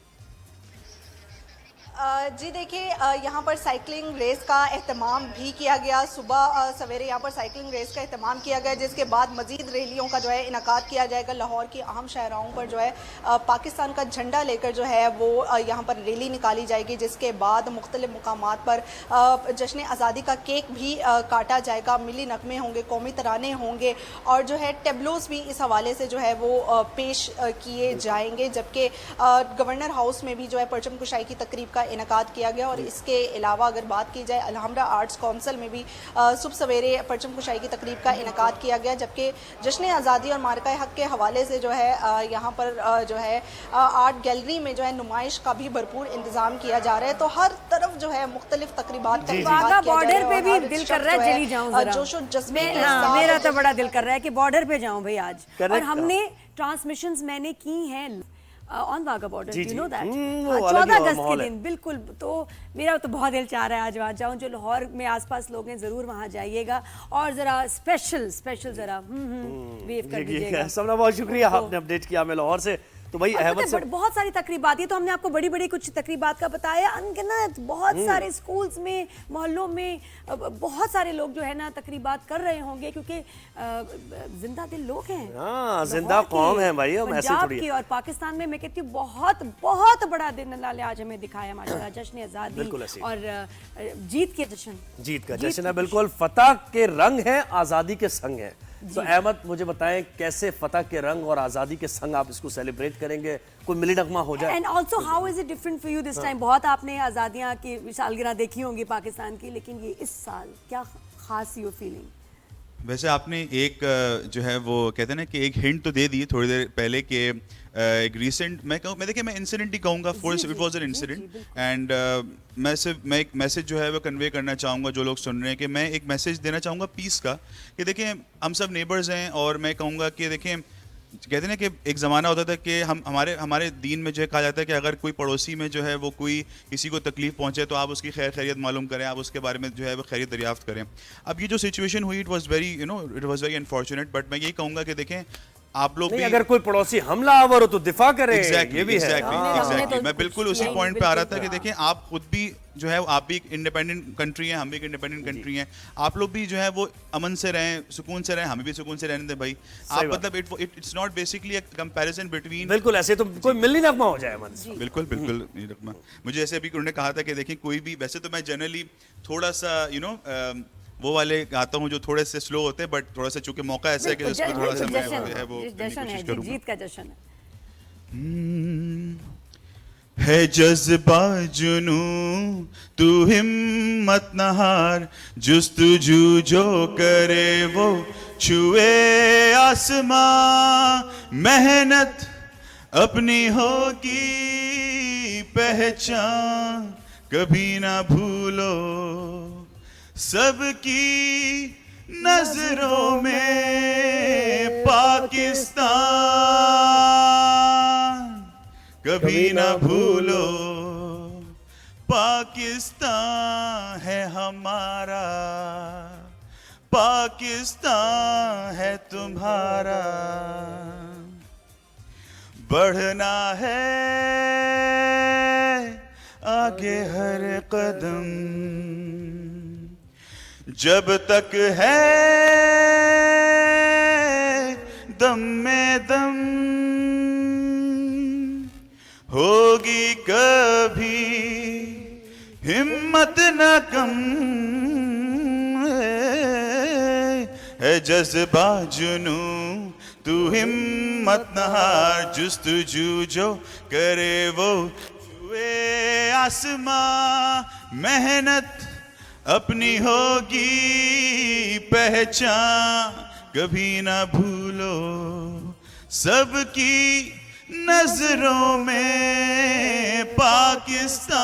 जी देखिए, यहाँ पर साइकिलिंग रेस का एहतमाम भी किया गया। सुबह सवेरे यहाँ पर साइकिलिंग रेस का एहतमाम किया गया, जिसके बाद मजीद रैलियों का जो है इनकाद किया जाएगा। लाहौर की अहम शाहराहों पर जो है पाकिस्तान का झंडा लेकर जो है वो यहाँ पर रैली निकाली जाएगी, जिसके बाद मुख्तलिफ मुकामात पर जश्न आज़ादी का केक भी काटा जाएगा। मिली नगमे होंगे, कौमी तराने होंगे, और जो है टेबलोस भी इस हवाले से जो है वो पेश किए जाएंगे। जबकि गवर्नर हाउस में भी जो है परचम कुशाई की तकरीब का इनकाद किया गया। और इसके अलावा अगर बात की जाए, अलहमरा आर्ट्स काउंसिल में भी सुबह सवेरे परचम कुशाई की तकरीब का इनकाद किया गया। जबकि जश्न आज़ादी और मार्का हक के हवाले से जो है यहाँ पर जो है आर्ट गैलरी में जो है नुमाइश का भी भरपूर इंतजाम किया जा रहा है। तो हर तरफ जो है मुख्तलिफ तकरीबात का वाघा बॉर्डर पे भी दिल कर रहा है चली जाऊं जरा। जोश और जज्बे के हाँ, साथ मेरा तो बड़ा दिल कर रहा है कि बॉर्डर पे जाऊं भाई आज। Correct। और हमने ट्रांसमिशंस मैंने की हैं ऑन वाघा बॉर्डर, जी, यू नो दैट, वो अलग 14 ही अगस्त माहौल के है। दिन। बिल्कुल, तो मेरा तो बहुत दिल चाह रहा है आज वहाँ जाऊँ। जो लाहौर में आसपास लोग हैं ज़रूर वहाँ जाइएगा, और ज़रा स्पेशल ज़रा वेव कर दीजिएगा। सबना बहुत शुक्रिया, आपने अपडेट किया हमें लाहौर से। तो भाई अहमद से बहुत सारी तकरीबात, ये तो हमने आपको बड़ी बड़ी कुछ तकरीबात का बताया, अनगिनत बहुत सारे स्कूल्स में, मोहल्लों में बहुत सारे लोग जो है ना तकरीबात कर रहे होंगे, क्योंकि जिंदा दिल लोग हैं। हाँ, जिंदा कौम है भाई, हम ऐसे थोड़ी की और पाकिस्तान में मैं कहती हूँ बहुत बहुत बड़ा दिन अल्लाह ने आज हमें दिखाया माशाल्लाह। जश्न आज़ादी और जीत के जश्न, जीत का जश्न है, बिल्कुल फतह के रंग है, आज़ादी के संग है। तो अहमद मुझे बताएं कैसे फतह के रंग और आज़ादी के संग आप इसको सेलिब्रेट करेंगे, कोई मिली नगमा हो जाए? And also how is it different for you this time? बहुत आपने आज़ादियाँ की सालगिरह देखी होंगी पाकिस्तान की, लेकिन ये इस साल क्या खास यू फीलिंग? वैसे आपने एक जो है वो कहते हैं ना कि एक हिंट तो दे दी थोड़ी देर पहले कि एक रिसेंट मैं देखिए मैं इंसिडेंट ही कहूँगा, for it was an incident and मैं एक मैसेज जो है वो कन्वे करना चाहूँगा जो लोग सुन रहे हैं, कि मैं एक मैसेज देना चाहूँगा पीस का, कि देखिए हम सब नेबर्स हैं और मैं कहूँगा कि देखिए कहते हैं ना कि एक ज़माना होता था कि हम हमारे दीन में जो है कहा जाता है कि अगर कोई पड़ोसी में जो है वो कोई किसी को तकलीफ पहुंचे तो आप उसकी खैरियत मालूम करें, आप उसके बारे में जो है वो खैरियत दरियाफ्त करें। अब ये जो सिचुएशन हुई it was very unfortunate, but मैं यही कहूँगा कि देखें आप लोग भी अगर कोई पड़ोसी हमलावर हो तो दिफा करें। एग्जैक्टली ये भी है। एग्जैक्टली मैं बिल्कुल उसी पॉइंट पे आ रहा था कि देखिए आप खुद भी जो है आप भी एक इंडिपेंडेंट कंट्री है, हम भी एक इंडिपेंडेंट कंट्री हैं, आप लोग भी जो है वो अमन से रहें, सुकून से रहें, हमें भी सुकून से रहने दें भाई। आप मतलब it's not basically a comparison between, बिल्कुल ऐसे तो कोई मिलनी नगमा हो जाए मन से। बिल्कुल बिल्कुल नगमा। मुझे ऐसे अभी उन्होंने कहा था कि देखिए कोई भी, वैसे तो मैं जनरली थोड़ा सा वो वाले गाता हूँ जो थोड़े से स्लो होते हैं, बट थोड़ा सा चूंकि मौका ऐसा है कि उसमें थोड़ा सा मैं है वो जश्न है, जीत का जश्न है जज्बा जुनू तू हिम्मत न हार, जुस्तजू जो करे वो छुए आसमां, मेहनत अपनी होगी पहचान, कभी ना भूलो सबकी नजरों में पाकिस्तान, कभी ना भूलो पाकिस्तान है हमारा, पाकिस्तान है तुम्हारा, बढ़ना है आगे हर कदम, जब तक है दम में दम, होगी कभी हिम्मत न कम, है जज्बा जुनू तू हिम्मत न हार, जुस्तजू जो करे वो छुए आसमां, मेहनत अपनी होगी पहचान, कभी ना भूलो सबकी नजरों में पाकिस्तान,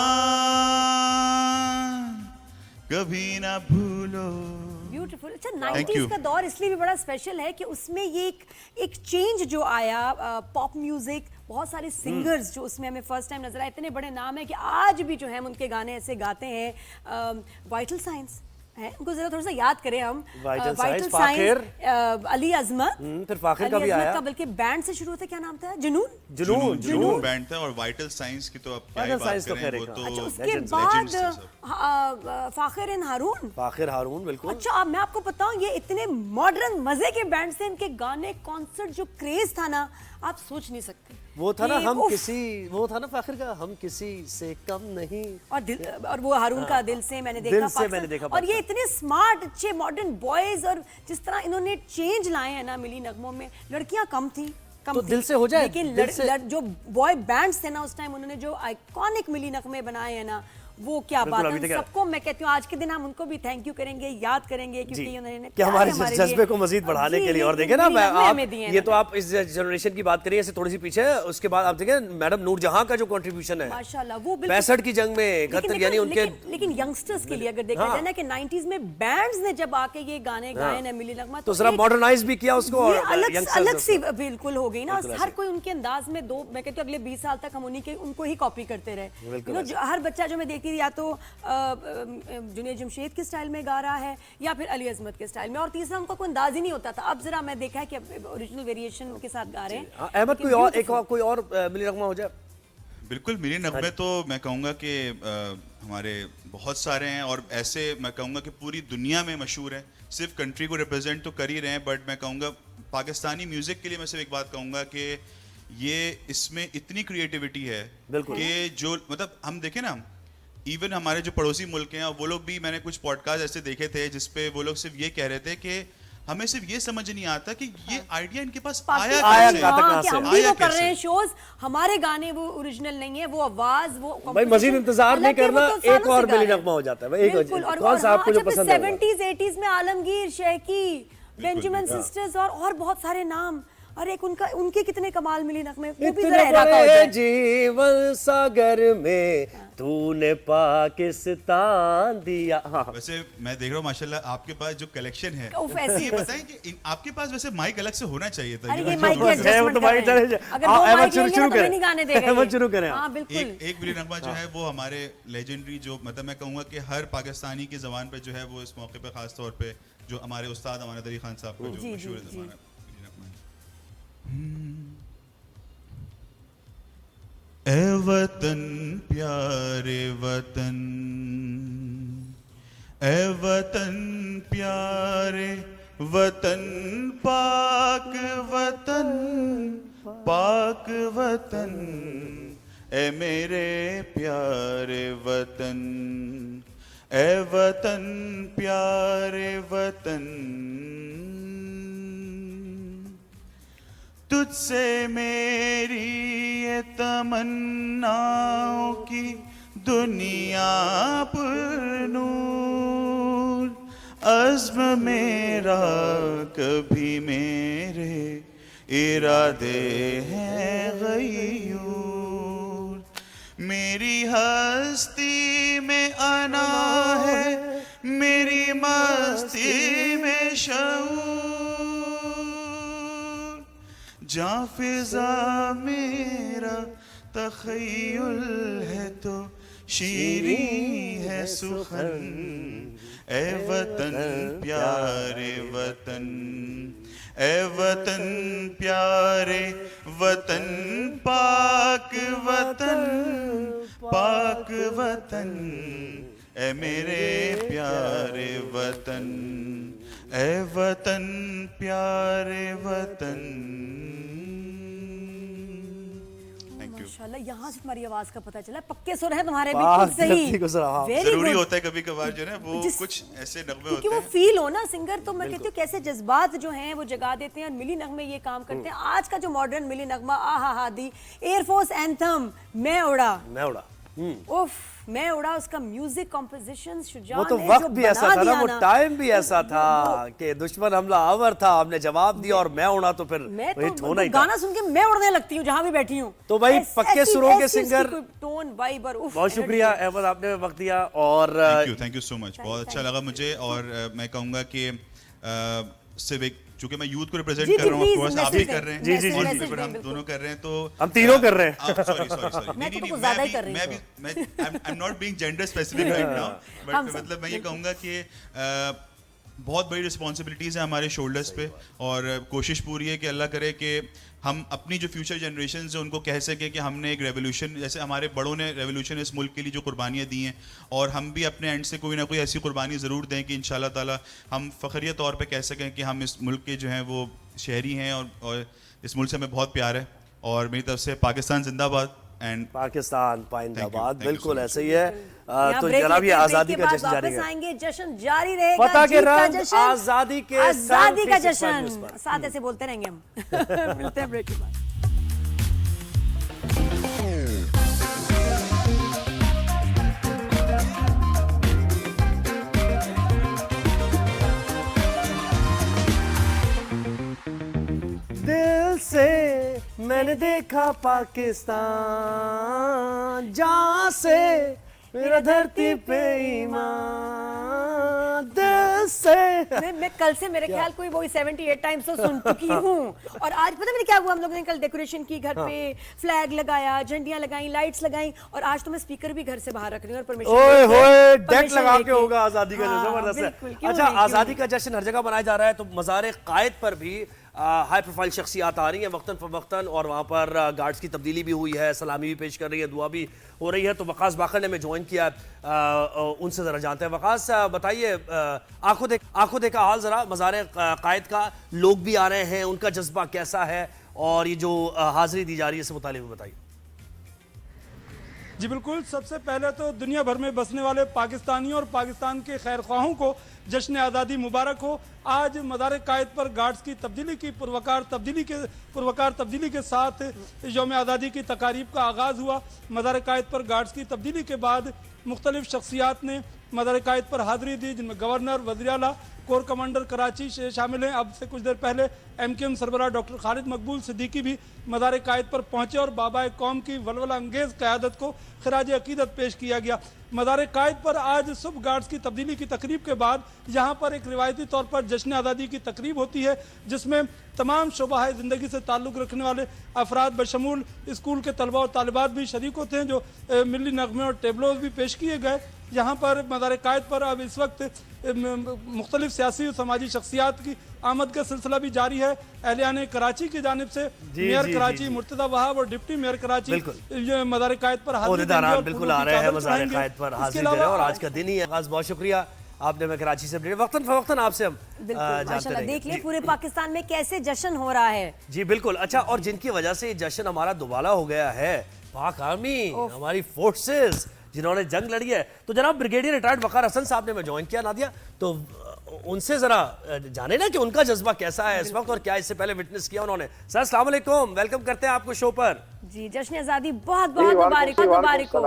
कभी ना भूलो। ब्यूटीफुल। अच्छा 90s का दौर इसलिए भी बड़ा स्पेशल है कि उसमें ये एक चेंज जो आया, पॉप म्यूजिक, बहुत सारे सिंगर्स जो उसमें हमें फर्स्ट टाइम नजर आए, इतने बड़े नाम है कि आज भी जो है हम उनके गाने ऐसे गाते हैं। वाइटल साइंस है, उनको जरा थोड़ा सा याद करें हम। वाइटल साइंस, अली अजमत, फिर फाखिर का भी आया, का बल्कि बैंड से शुरू होता, क्या नाम था? जुनून बैंड था, और वाइटल साइंस की तो अब क्या ही बात करें, वो तो अच्छा उसके बाद फाखिर हारून, बिल्कुल। अच्छा अब मैं आपको बताऊं, ये इतने मॉडर्न मजे के बैंड से, इनके गाने, कॉन्सर्ट जो क्रेज था ना, आप सोच नहीं सकते। वो था ना वो था ना फाखिर का, हम किसी से कम नहीं, और वो हारून का दिल से मैंने देखा, और ये इतने स्मार्ट अच्छे मॉडर्न बॉयज, और जिस तरह इन्होंने चेंज लाए हैं ना मिली नगमों में, लड़कियां कम थी तो दिल से हो जाए, लेकिन जो बॉय बैंड्स थे ना उस टाइम, उन्होंने जो आइकॉनिक मिली नगमे बनाए हैं ना, वो क्या बात है। सबको मैं कहती हूँ आज के दिन हम उनको भी थैंक यू करेंगे, याद करेंगे, क्योंकि उन्होंने कि हमारे जज्बे को मजीद बढ़ाने के लिए। और देखें ना, आप ये तो आप इस जनरेशन की बात करिए, थोड़ी सी पीछे, उसके बाद आप देखें मैडम नूरजहां का जो कंट्रीब्यूशन है माशाल्लाह, वो 65 की जंग में 71, यानी उनके, लेकिन यंगस्टर्स के लिए अगर देखा जाए ना कि 90s में बैंड्स ने जब आके ये गाने गाए ना मिली नगमा, तो जरा मॉडर्नाइज भी किया उसको, और अलग सी बिल्कुल हो गई ना, हर कोई उनके अंदाज में। मैं कहती हूँ अगले 20 साल तक हम उनको ही कॉपी करते रहे। हर बच्चा जो मैं देखती थी, या तो जुनेद जमशेद के स्टाइल में गा रहा है या फिर अली अजमत के स्टाइल में, और तीसरा उनका कोई अंदाज ही नहीं होता था। अब जरा मैं देखा है कि ओरिजिनल वेरिएशन के साथ गा रहे हैं। अहमद कोई और मिली नगमा हो जाए? बिल्कुल, मिली नगमे तो मैं कहूँगा कि हमारे बहुत सारे हैं, और ऐसे मैं कहूँगा कि पूरी दुनिया में मशहूर हैं, सिर्फ कंट्री को रिप्रेजेंट तो कर ही रहे हैं, बट मैं कहूँगा पाकिस्तानी म्यूज़िक के लिए मैं सिर्फ एक बात कहूँगा कि ये इसमें इतनी क्रिएटिविटी है कि जो मतलब हम देखें ना, इवन हमारे जो पड़ोसी मुल्क हैं, वो लोग भी, मैंने कुछ पॉडकास्ट ऐसे देखे थे जिसपे वो लोग सिर्फ ये कह रहे थे कि हमें सिर्फ ये समझ नहीं आता कि ये आइडिया इनके पास आया कैसे, हम भी वो कर रहे हैं शोज, हमारे गाने वो ओरिजिनल नहीं है, वो आवाज, वो भाई मजीद इंतजार नहीं करना, एक और मिली नगमा हो जाता है। कौन सा आपको जो पसंद है? 70s 80s में आलमगीर, शेखी, बेंजामिन सिस्टर्स और बहुत सारे नाम। और एक उनके कितने कमाल मिली नगमे, वो भी इतने जरा इलाका हो बड़े जाए। जीवन सागर में तूने पाकिस्तान दिया। हाँ वैसे मैं देख रहा हूँ माशाल्लाह आपके पास जो कलेक्शन है, उफ, ऐसी ये बस। बताएं कि आपके पास वैसे माइक अलग से होना चाहिए था। अरे ये ये जो माइक की है, एडजस्टमेंट तो कर माइक रहे हैं। चले- अगर हाँ, वो अहमद माइक शुरू लेंगे ना तो करें। मैं नहीं गाने देगा अहमद ये। शुरू करें आप। हाँ बिल्कुल। एक मिली नगमा जो है वो हमारे लेजेंडरी, जो मतलब मैं कहूँगा कि हर पाकिस्तानी की ज़बान पे जो है वो इस मौके पे ख़ास तौर पे जो हमारे उस्ताद अमानत अली खान साहब का जो जी, मशहूर जी, ज़बान है, मिली नगमा। ए वतन प्यारे वतन, ए वतन प्यारे वतन, पाक वतन, पाक वतन, ए मेरे प्यारे वतन, ए वतन प्यारे वतन, तुझसे मेरी ये तमन्नाओं की दुनिया पर नूर, अज़्म मेरा कभी मेरे इरादे हैं गयूर, मेरी हस्ती में अना है, मेरी मस्ती में शऊर, जहाँ फिजा मेरा तख़य्युल है तो शीरी है सुखन, ए वतन प्यारे वतन, ए वतन प्यारे वतन, पाक वतन, पाक वतन, ए मेरे प्यारे वतन, ए वतन प्यारे वतन। माशाल्लाह, यहाँ से तुम्हारी आवाज का पता चला, पक्के सुर हैं तुम्हारे, वाह, बिल्कुल सही। धरती को सराहा। Very जरूरी good। होता है कभी कभार जो है वो कुछ ऐसे नगमे क्योंकि होते वो हैं। फील हो ना सिंगर, तो मैं कहती हूँ कैसे जज्बात जो हैं वो जगा देते हैं और मिली नगमे ये काम करते हैं। आज का जो मॉडर्न मिली नगमा आहा हा दी, एयरफोर्स एंथम मैं उड़ा, मैं उड़ा। उफ मैं उड़ा, उसका म्यूजिक कॉम्पोजिशन शुजान वो तो ने वक्त जो भी ऐसा बना था ना, दिया वो ना, टाइम भी ऐसा था कि दुश्मन हमला आवर था, हमने जवाब दिया और मैं उड़ा तो फिर मैं वही तो होना ही था। गाना सुन के मैं उड़ने लगती हूँ जहाँ भी बैठी हूँ। तो भाई पक्के सुरों के सिंगर, टोन वाइब और उफ, बहुत शुक्रिया अहमद, आपने वक्त दिया। और थैंक यू सो मच, बहुत अच्छा लगा मुझे। और मैं कहूँगा कि सिर्फ एक, चूंकि मैं यूथ को रिप्रेजेंट जी, कर रहा हूँ, please, ऑफ कोर्स आप भी मैसेज कर रहे हैं, जी, जी, और जी, फिर हम दोनों कर रहे हैं, तो हम तीनों कर रहे हैं। सॉरी सॉरी सॉरी, मैं तो कुछ ज्यादा ही कर रही मैं भी I am not being gender specific right now, but मतलब मैं ये कहूँगा कि बहुत बड़ी रिस्पॉन्सिबिलिटीज़ हैं हमारे शोल्डर्स पे, और कोशिश पूरी है कि अल्लाह करे कि हम अपनी जो फ्यूचर जनरेशन है उनको कह सके कि हमने एक रेवोल्यूशन, जैसे हमारे बड़ों ने रेवोल्यूशन इस मुल्क के लिए जो कुर्बानियाँ दी हैं, और हम भी अपने एंड से कोई ना कोई ऐसी कुर्बानी ज़रूर दें कि इंशाल्लाह ताला हम फ़खरिया तौर पे कह सकें कि हम इस मुल्क के जो हैं वो शहरी हैं, और इस मुल्क से हमें बहुत प्यार है। और मेरी तरफ से पाकिस्तान जिंदाबाद एंड पाकिस्तान पाइंदाबाद, Thank you बिल्कुल so ऐसे ही है। यहाँ तो ब्रेक जरा भी लेते हैं, आज़ादी ब्रेक का के जश्न बाद जारी वापस है। आएंगे, जश्न जारी रहेगा, फतह के जीत का रंग, जश्न, आज़ादी के आज़ादी का 765 जश्न, न्यूज़ पर। साथ ऐसे बोलते रहेंगे हम। मिलते हैं ब्रेक के बाद। दिल से मैंने देखा पाकिस्तान, जहाँ से मेरा धरती पे ईमान, दिल से। मैं कल से मेरे ख्याल कोई वही 78 टाइम्स तो सुन चुकी हूँ। और आज पता मेरे क्या हुआ, हम लोगों ने कल डेकोरेशन की, घर पे फ्लैग लगाया, झंडियां लगाई, लाइट्स लगाई, और आज तो मैं स्पीकर भी घर से बाहर रख रही हूँ और परमिशन ओए होए, डेक permission लगा के लेके। होगा आज़ादी का जश्न, हाँ, जबरदस्त बिल्कुल, है। क्यों अच्छा, नहीं, क्यों आज़ादी का जश्न हर जगह मनाया जा रहा है, तो मज़ार कायद पर भी हाई प्रोफाइल शख्सियात आ रही हैं वक्तन फवक्तन, और वहाँ पर गार्ड्स की तब्दीली भी हुई है, सलामी भी पेश कर रही है, दुआ भी हो रही है। तो वकास बाकर ने हमें ज्वाइन किया, उनसे ज़रा जानते हैं। वकास बताइए, आंखों देखा हाल ज़रा मज़ार कायद का, लोग भी आ रहे हैं, उनका जज्बा कैसा है, और ये जो हाज़िरी दी जा रही है इससे मुतालिक बताइए। जी बिल्कुल, सबसे पहले तो दुनिया भर में बसने वाले पाकिस्तानियों और पाकिस्तान के खैर ख्वाहों को जश्न आज़ादी मुबारक हो। आज मज़ार कायद पर गार्ड्स की तब्दीली की पुरवकार तब्दीली के साथ यौम आज़ादी की तकारीब का आगाज़ हुआ। मज़ार कायद पर गार्ड्स की तब्दीली के बाद मुख्तलिफ शख्सियात ने मज़ार कायद पर हाज़िरी दी, जिनमें गवर्नर, वज़ीर आला, कोर कमांडर कराची से शामिल हैं। अब से कुछ देर पहले MKM सरबराह डॉक्टर खालिद मकबूल सिद्दीकी भी मज़ार कायद पर पहुंचे और बाबा कौम की वलवला अंगेज क़यादत को खराज अकीदत पेश किया गया। मज़ार कायद पर आज सुबह गार्ड्स की तब्दीली की तकरीब के बाद यहाँ पर एक रिवायती तौर पर जश्न आज़ादी की तकरीब होती है, जिसमें तमाम शोबाए ज़िंदगी से ताल्लुक़ रखने वाले अफराद बशमूल स्कूल के तलबा और तालिबात भी शरीक होते हैं, जो मिली नगमे और टेबलोज भी पेश किए गए। यहाँ पर मज़ार कायद पर अब इस वक्त मुख्तलिफ सियासी और समाजी शख्सियात की आमद का सिलसिला भी जारी है। एहलियान कराची की जानिब से मेयर कराची मुर्तज़ा वहाब और डिप्टी मेयर कराची मज़ार कायद पर हाजिर बिल्कुल आ रहे हैं, मज़ार कायद पर हाजिर हैं और आज का दिन ही है खास। बहुत शुक्रिया आपने, मैं कराची से वक्तन फवक्तन आपसे हम जानते रहेंगे। देख ले पूरे पाकिस्तान में कैसे जश्न हो रहा है। जी बिल्कुल। अच्छा, और जिनकी वजह से ये जश्न हमारा दुबाला हो गया है, पाक आर्मी, हमारी फोर्सेस जिन्होंने जंग लड़ी है। तो जनाब ब्रिगेडियर रिटायर्ड वकार हसन साहब ने मैं ज्वाइन किया नादिया, तो उनसे जरा जाने ना कि उनका जज्बा कैसा है इस वक्त और क्या इससे पहले विटनेस किया उन्होंने। सर अस्सलाम वालेकुम, वेलकम करते हैं आपको शो पर। जी जश्न आज़ादी बहुत बहुत मुबारक हो।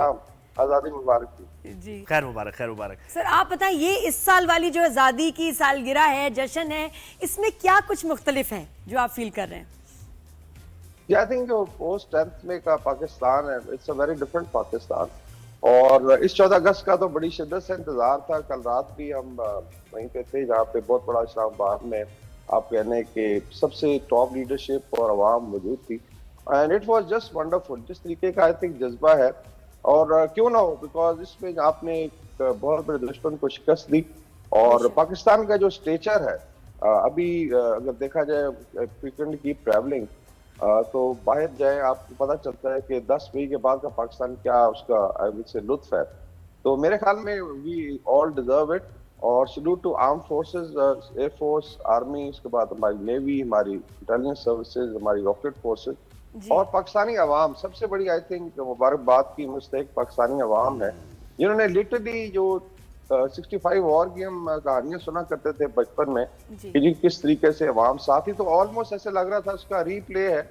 आज़ादी मुबारक जी, खैर मुबारक, खैर मुबारक। सर आप बताएं, ये इस साल वाली जो आज़ादी की सालगिरह है, जश्न है, इसमें क्या कुछ मुख्तलिफ है जो आप फील कर रहे हैं? आई थिंक जो पोस्ट 10th में का पाकिस्तान है, it's a very different Pakistan. और इस 14 अगस्त का तो बड़ी शिद्दत से इंतजार था। कल रात भी हम वहीं पे थे जहाँ पे बहुत बड़ा इस्लामाबाद में आप कहने के सबसे टॉप लीडरशिप और आवाम मौजूद थी, and it was just wonderful. जिस तरीके का आई थिंक जज्बा है, और क्यों ना हो, बिकॉज इसमें आपने एक बहुत बड़े दुश्मन को शिकस्त दी। और पाकिस्तान का जो स्टेचर है अभी अगर देखा जाए फ्रीक्वेंटली कीप ट्रैवलिंग, तो बाहर जाए आपको पता चलता है कि 10 मई के बाद का पाकिस्तान क्या उसका आई विल से लुत्फ है। तो मेरे ख्याल में वी ऑल डिजर्व इट। और salute to arm forces, air force, army, उसके बाद हमारी नेवी, हमारी इंटेलिजेंस सर्विसेज, हमारी रॉकेट फोर्सेज और पाकिस्तानी अवाम। सबसे बड़ी आई थिंक मुबारकबाद की मुस्तहिक पाकिस्तानी अवाम है, जिन्होंने लिटरली जो 65 वॉर की हम कहानियां सुना करते थे बचपन में कि जी किस तरीके से अवाम साथ ही, तो ऑलमोस्ट ऐसे लग रहा था उसका रीप्ले है,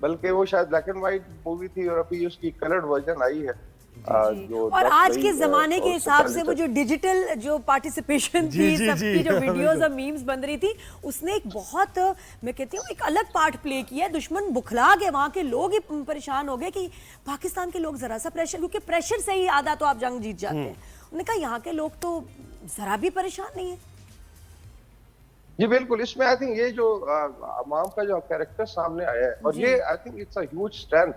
बल्कि वो शायद ब्लैक एंड व्हाइट मूवी थी और अभी उसकी कलर्ड वर्जन आई है। जो और आज के जमाने के हिसाब से वो जो डिजिटल जो पार्टिसिपेशन थी, सबकी जो वीडियोस और मीम्स बन रही थी, उसने एक बहुत, मैं कहती हूँ, एक अलग पार्ट प्ले किया। दुश्मन बुखला गए, वहाँ के लोग ही परेशान हो गए कि पाकिस्तान के लोग जरा सा प्रेशर, क्योंकि प्रेशर से ही आधा तो आप जंग जीत जाते हैं। उन्होंने कहा यहाँ के लोग तो जरा भी परेशान नहीं है। जी बिल्कुल। इसमें आई थिंक ये जो अवाम का जो कैरेक्टर सामने आया है, और ये I think it's a huge strength.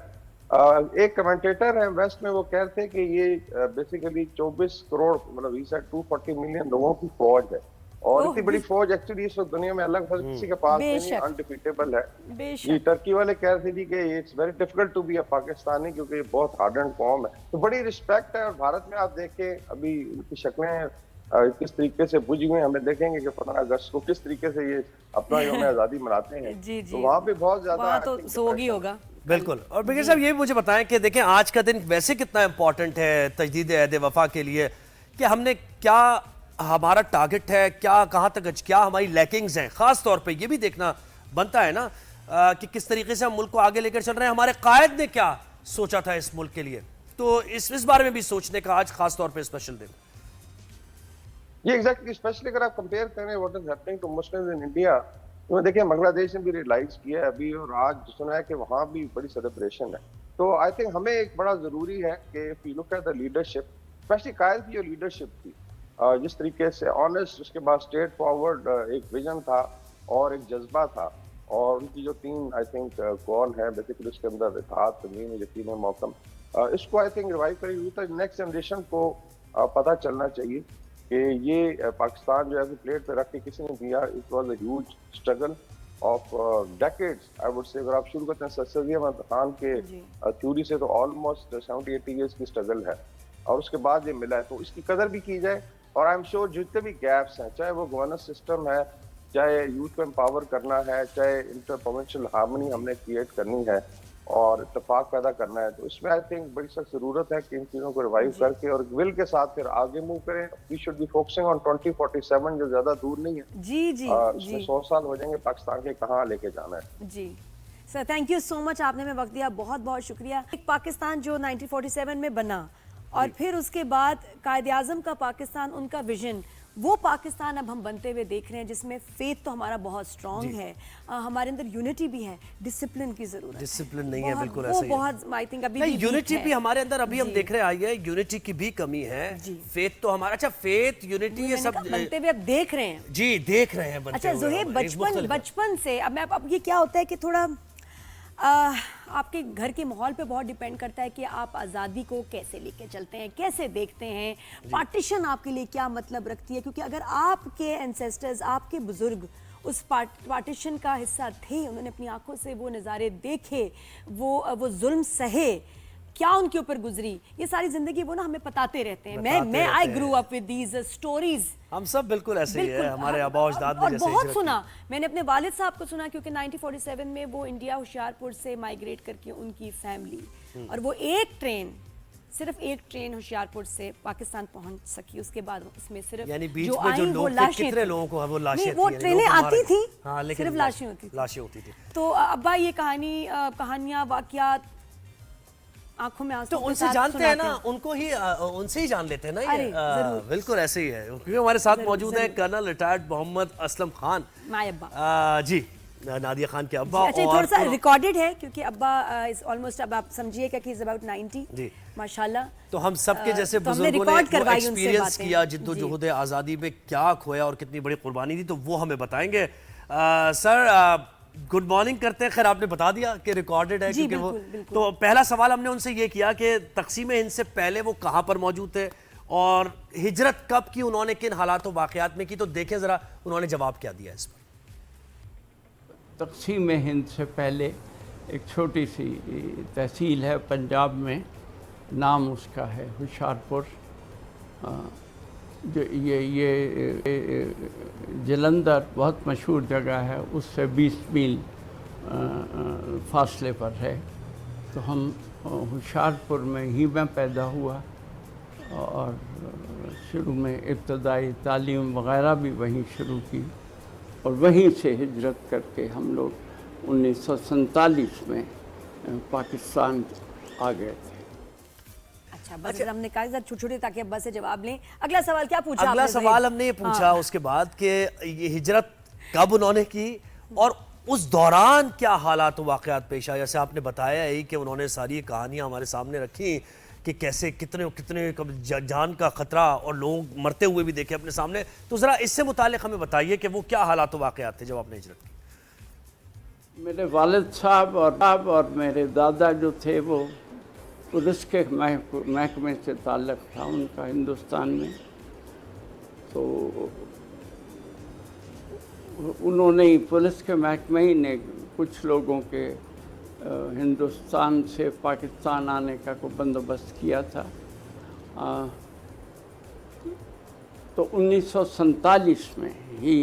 एक कमेंटेटर है वेस्ट में, वो कह रहे थे कि ये बेसिकली 24 करोड़ मतलब 240 मिलियन लोगों की फौज है, और इतनी बड़ी फौज एक्चुअली इस वक्त दुनिया में अलग किसी के पास नहीं, अनडिफीटेबल है। ये टर्की वाले कह रहे थे जी कि it's very difficult to be a Pakistani, क्योंकि ये बहुत हार्डन कौम है। तो बड़ी रिस्पेक्ट है। और भारत में आप देखें अभी इनकी शक्लें किस तरीके से बुझ हुई, हमें देखेंगे कि 15 अगस्त को किस तरीके से ये अपना यौम आज़ादी मनाते हैं। तो वहाँ पे बहुत ज्यादा तो सोगी होगा। बिल्कुल। और ब्रिगेडियर साहब ये मुझे बताएं कि देखें आज का दिन वैसे कितना इंपॉर्टेंट है तजदीद अहद वफा के लिए, कि हमने क्या हमारा टारगेट है, क्या कहाँ तक क्या हमारी लैकिंग्स हैं, खास तौर पे ये भी देखना बनता है ना कि किस तरीके से हम मुल्क को आगे लेकर चल रहे हैं, हमारे कायद ने क्या सोचा था इस मुल्क के लिए। तो इस बारे में भी सोचने का आज खास तौर पे स्पेशल दिन। ये एग्जैक्टली, स्पेशली अगर आप कंपेयर करें what is happening to Muslims in India, तो देखिए बांग्लादेश ने भी रियलाइज किया है अभी, और आज सुना है कि वहाँ भी बड़ी सेलिब्रेशन है। तो आई थिंक हमें एक बड़ा जरूरी है कि if you look at the leadership, specially Quaid की जो लीडरशिप थी, जिस तरीके से ऑनेस्ट, उसके बाद स्ट्रेट फॉरवर्ड एक विजन था और एक जज्बा था, और उनकी जो 3 आई थिंक कौन है बेसिकली उसके अंदर इत्तेहाद, तंजीम, यकीन, मौकम, इसको आई थिंक रिवाइव करी हुई। तो नेक्स्ट जनरेशन को पता चलना चाहिए कि ये पाकिस्तान जो है प्लेट पे रख के किसी ने दिया। It was a huge struggle of decades I would say. अगर आप शुरू करते हैं सर सैयद अहमद खान के थ्योरी से, तो ऑलमोस्ट 70-80 ईयर्स की स्ट्रगल है, और उसके बाद ये मिला है, तो इसकी कदर भी की जाए। और आई एम श्योर जितने भी गैप्स हैं, चाहे वो गवर्नेंस सिस्टम है, चाहे यूथ को एम्पावर करना है, चाहे इंटर प्रोविंशियल हार्मनी हमने क्रिएट करनी है और इत्तेफाक पैदा करना है, तो इसमें आई थिंक बड़ी सख्त जरूरत है कि इन चीजों को रिवाइव करके और विल के साथ फिर आगे मूव करें। We should be focusing on 2047, जो ज्यादा दूर नहीं है। जी जी इसमें 100 साल हो जाएंगे, पाकिस्तान के कहाँ लेके जाना है। जी sir, thank you so much, आपने हमें वक्त दिया, बहुत बहुत शुक्रिया। एक पाकिस्तान जो 1947 में बना, और फिर उसके बाद कायद आज़म का पाकिस्तान, उनका विजन वो पाकिस्तान अब हम बनते हुए देख रहे हैं जिसमें फेथ तो हमारा बहुत स्ट्रांग है, हमारे अंदर यूनिटी भी है, डिसिप्लिन की जरूरत है। डिसिप्लिन नहीं है, बिल्कुल ऐसा वो ही है। बहुत आई थिंक अभी नहीं, भी यूनिटी weak भी है। हमारे अंदर अभी हम देख रहे आई है, यूनिटी की भी कमी है। फेथ तो हमारा, अच्छा फेथ यूनिटी ये सब बनते हुए अब देख रहे हैं जी, देख रहे हैं बनते अच्छा हुए। ज़ोहेब, बचपन से अब ये क्या होता है कि थोड़ा आपके घर के माहौल पे बहुत डिपेंड करता है कि आप आज़ादी को कैसे लेके चलते हैं, कैसे देखते हैं, पार्टीशन आपके लिए क्या मतलब रखती है, क्योंकि अगर आपके एंसेस्टर्स, आपके बुजुर्ग उस पार्टीशन का हिस्सा थे, उन्होंने अपनी आंखों से वो नज़ारे देखे, वो जुल्म सहे, क्या उनके ऊपर गुजरी, ये सारी जिंदगी वो ना हमें बताते रहते हैं। मैं I grew up with these stories. हम सब बिल्कुल ऐसे ही है, हमारे आबा अजदाद ने और जैसे बहुत सुना मैंने अपने वालिद साहब को सुना, क्योंकि 1947 में वो इंडिया होशियारपुर से माइग्रेट करके उनकी फैमिली, और वो सिर्फ एक ट्रेन होशियारपुर से पाकिस्तान पहुंच सकी, उसके बाद उसमें सिर्फ यानी बीच में जो लोग थे, कितने लोगों को वो लाशें थी, वो ट्रेनें आती थी, हाँ, लेकिन सिर्फ लाशें होती थी। तो अब्बा ये कहानियां वाकयात आंखों में आंसू तो उनसे जानते हैं ना, उनसे ही जान लेते हैं ना ये। बिल्कुल ऐसे ही है, क्योंकि हमारे साथ मौजूद है कर्नल रिटायर्ड मोहम्मद असलम खान जी, नादिया खान के अब्बा। अच्छा, थोड़ा सा रिकॉर्डेड है क्योंकि अब्बा इज ऑलमोस्ट, अब आप समझिएगा कि इज अबाउट 90 जी माशाल्लाह। तो हम सबके जैसे बुजुर्गों ने वो एक्सपीरियंस किया, जिद्दोजहद आज़ादी में क्या खोया और कितनी बड़ी कुर्बानी दी, तो वो हमें बताएंगे। सर गुड मॉर्निंग करते हैं। खैर आपने बता दिया कि रिकॉर्डेड है, क्योंकि वो तो पहला सवाल हमने उनसे ये किया कि तकसीम हिंद से पहले वो कहाँ पर मौजूद थे और हिजरत कब की उन्होंने, किन हालात व वाक़यात में की, तो देखें ज़रा उन्होंने जवाब क्या दिया इस पर। तकसीम हिंद से पहले एक छोटी सी तहसील है पंजाब में, नाम उसका है होशियारपुर। जो ये जलंधर बहुत मशहूर जगह है, उससे 20 मील फासले पर है। तो हम होशियारपुर में ही मैं पैदा हुआ और शुरू में इब्तदाई तालीम वग़ैरह भी वहीं शुरू की, और वहीं से हिजरत करके हम लोग 1947 में पाकिस्तान आ गए थे। बस हमने कहा छोटे ताकि अब्बा से जवाब लें। अगला सवाल क्या पूछा? अगला सवाल हमने ये पूछा उसके बाद कि ये हिजरत कब उन्होंने की और उस दौरान क्या हालात वाक़यात पेश आए। जैसे आपने बताया है कि उन्होंने सारी कहानियां हमारे सामने रखी कि कैसे कितने कितने जान का खतरा और लोग मरते हुए भी देखे अपने सामने। तो ज़रा इससे मुताल्लिक़ हमें बताइए कि वो क्या हालात वाक़यात थे जब आपने हिजरत की। मेरे वालिद साहब और मेरे दादा जो थे वो पुलिस के महकमे से ताल्लुक़ था उनका हिंदुस्तान में। तो उन्होंने ही, पुलिस के महकमे ही ने कुछ लोगों के हिंदुस्तान से पाकिस्तान आने का को बंदोबस्त किया था। तो 1947 में ही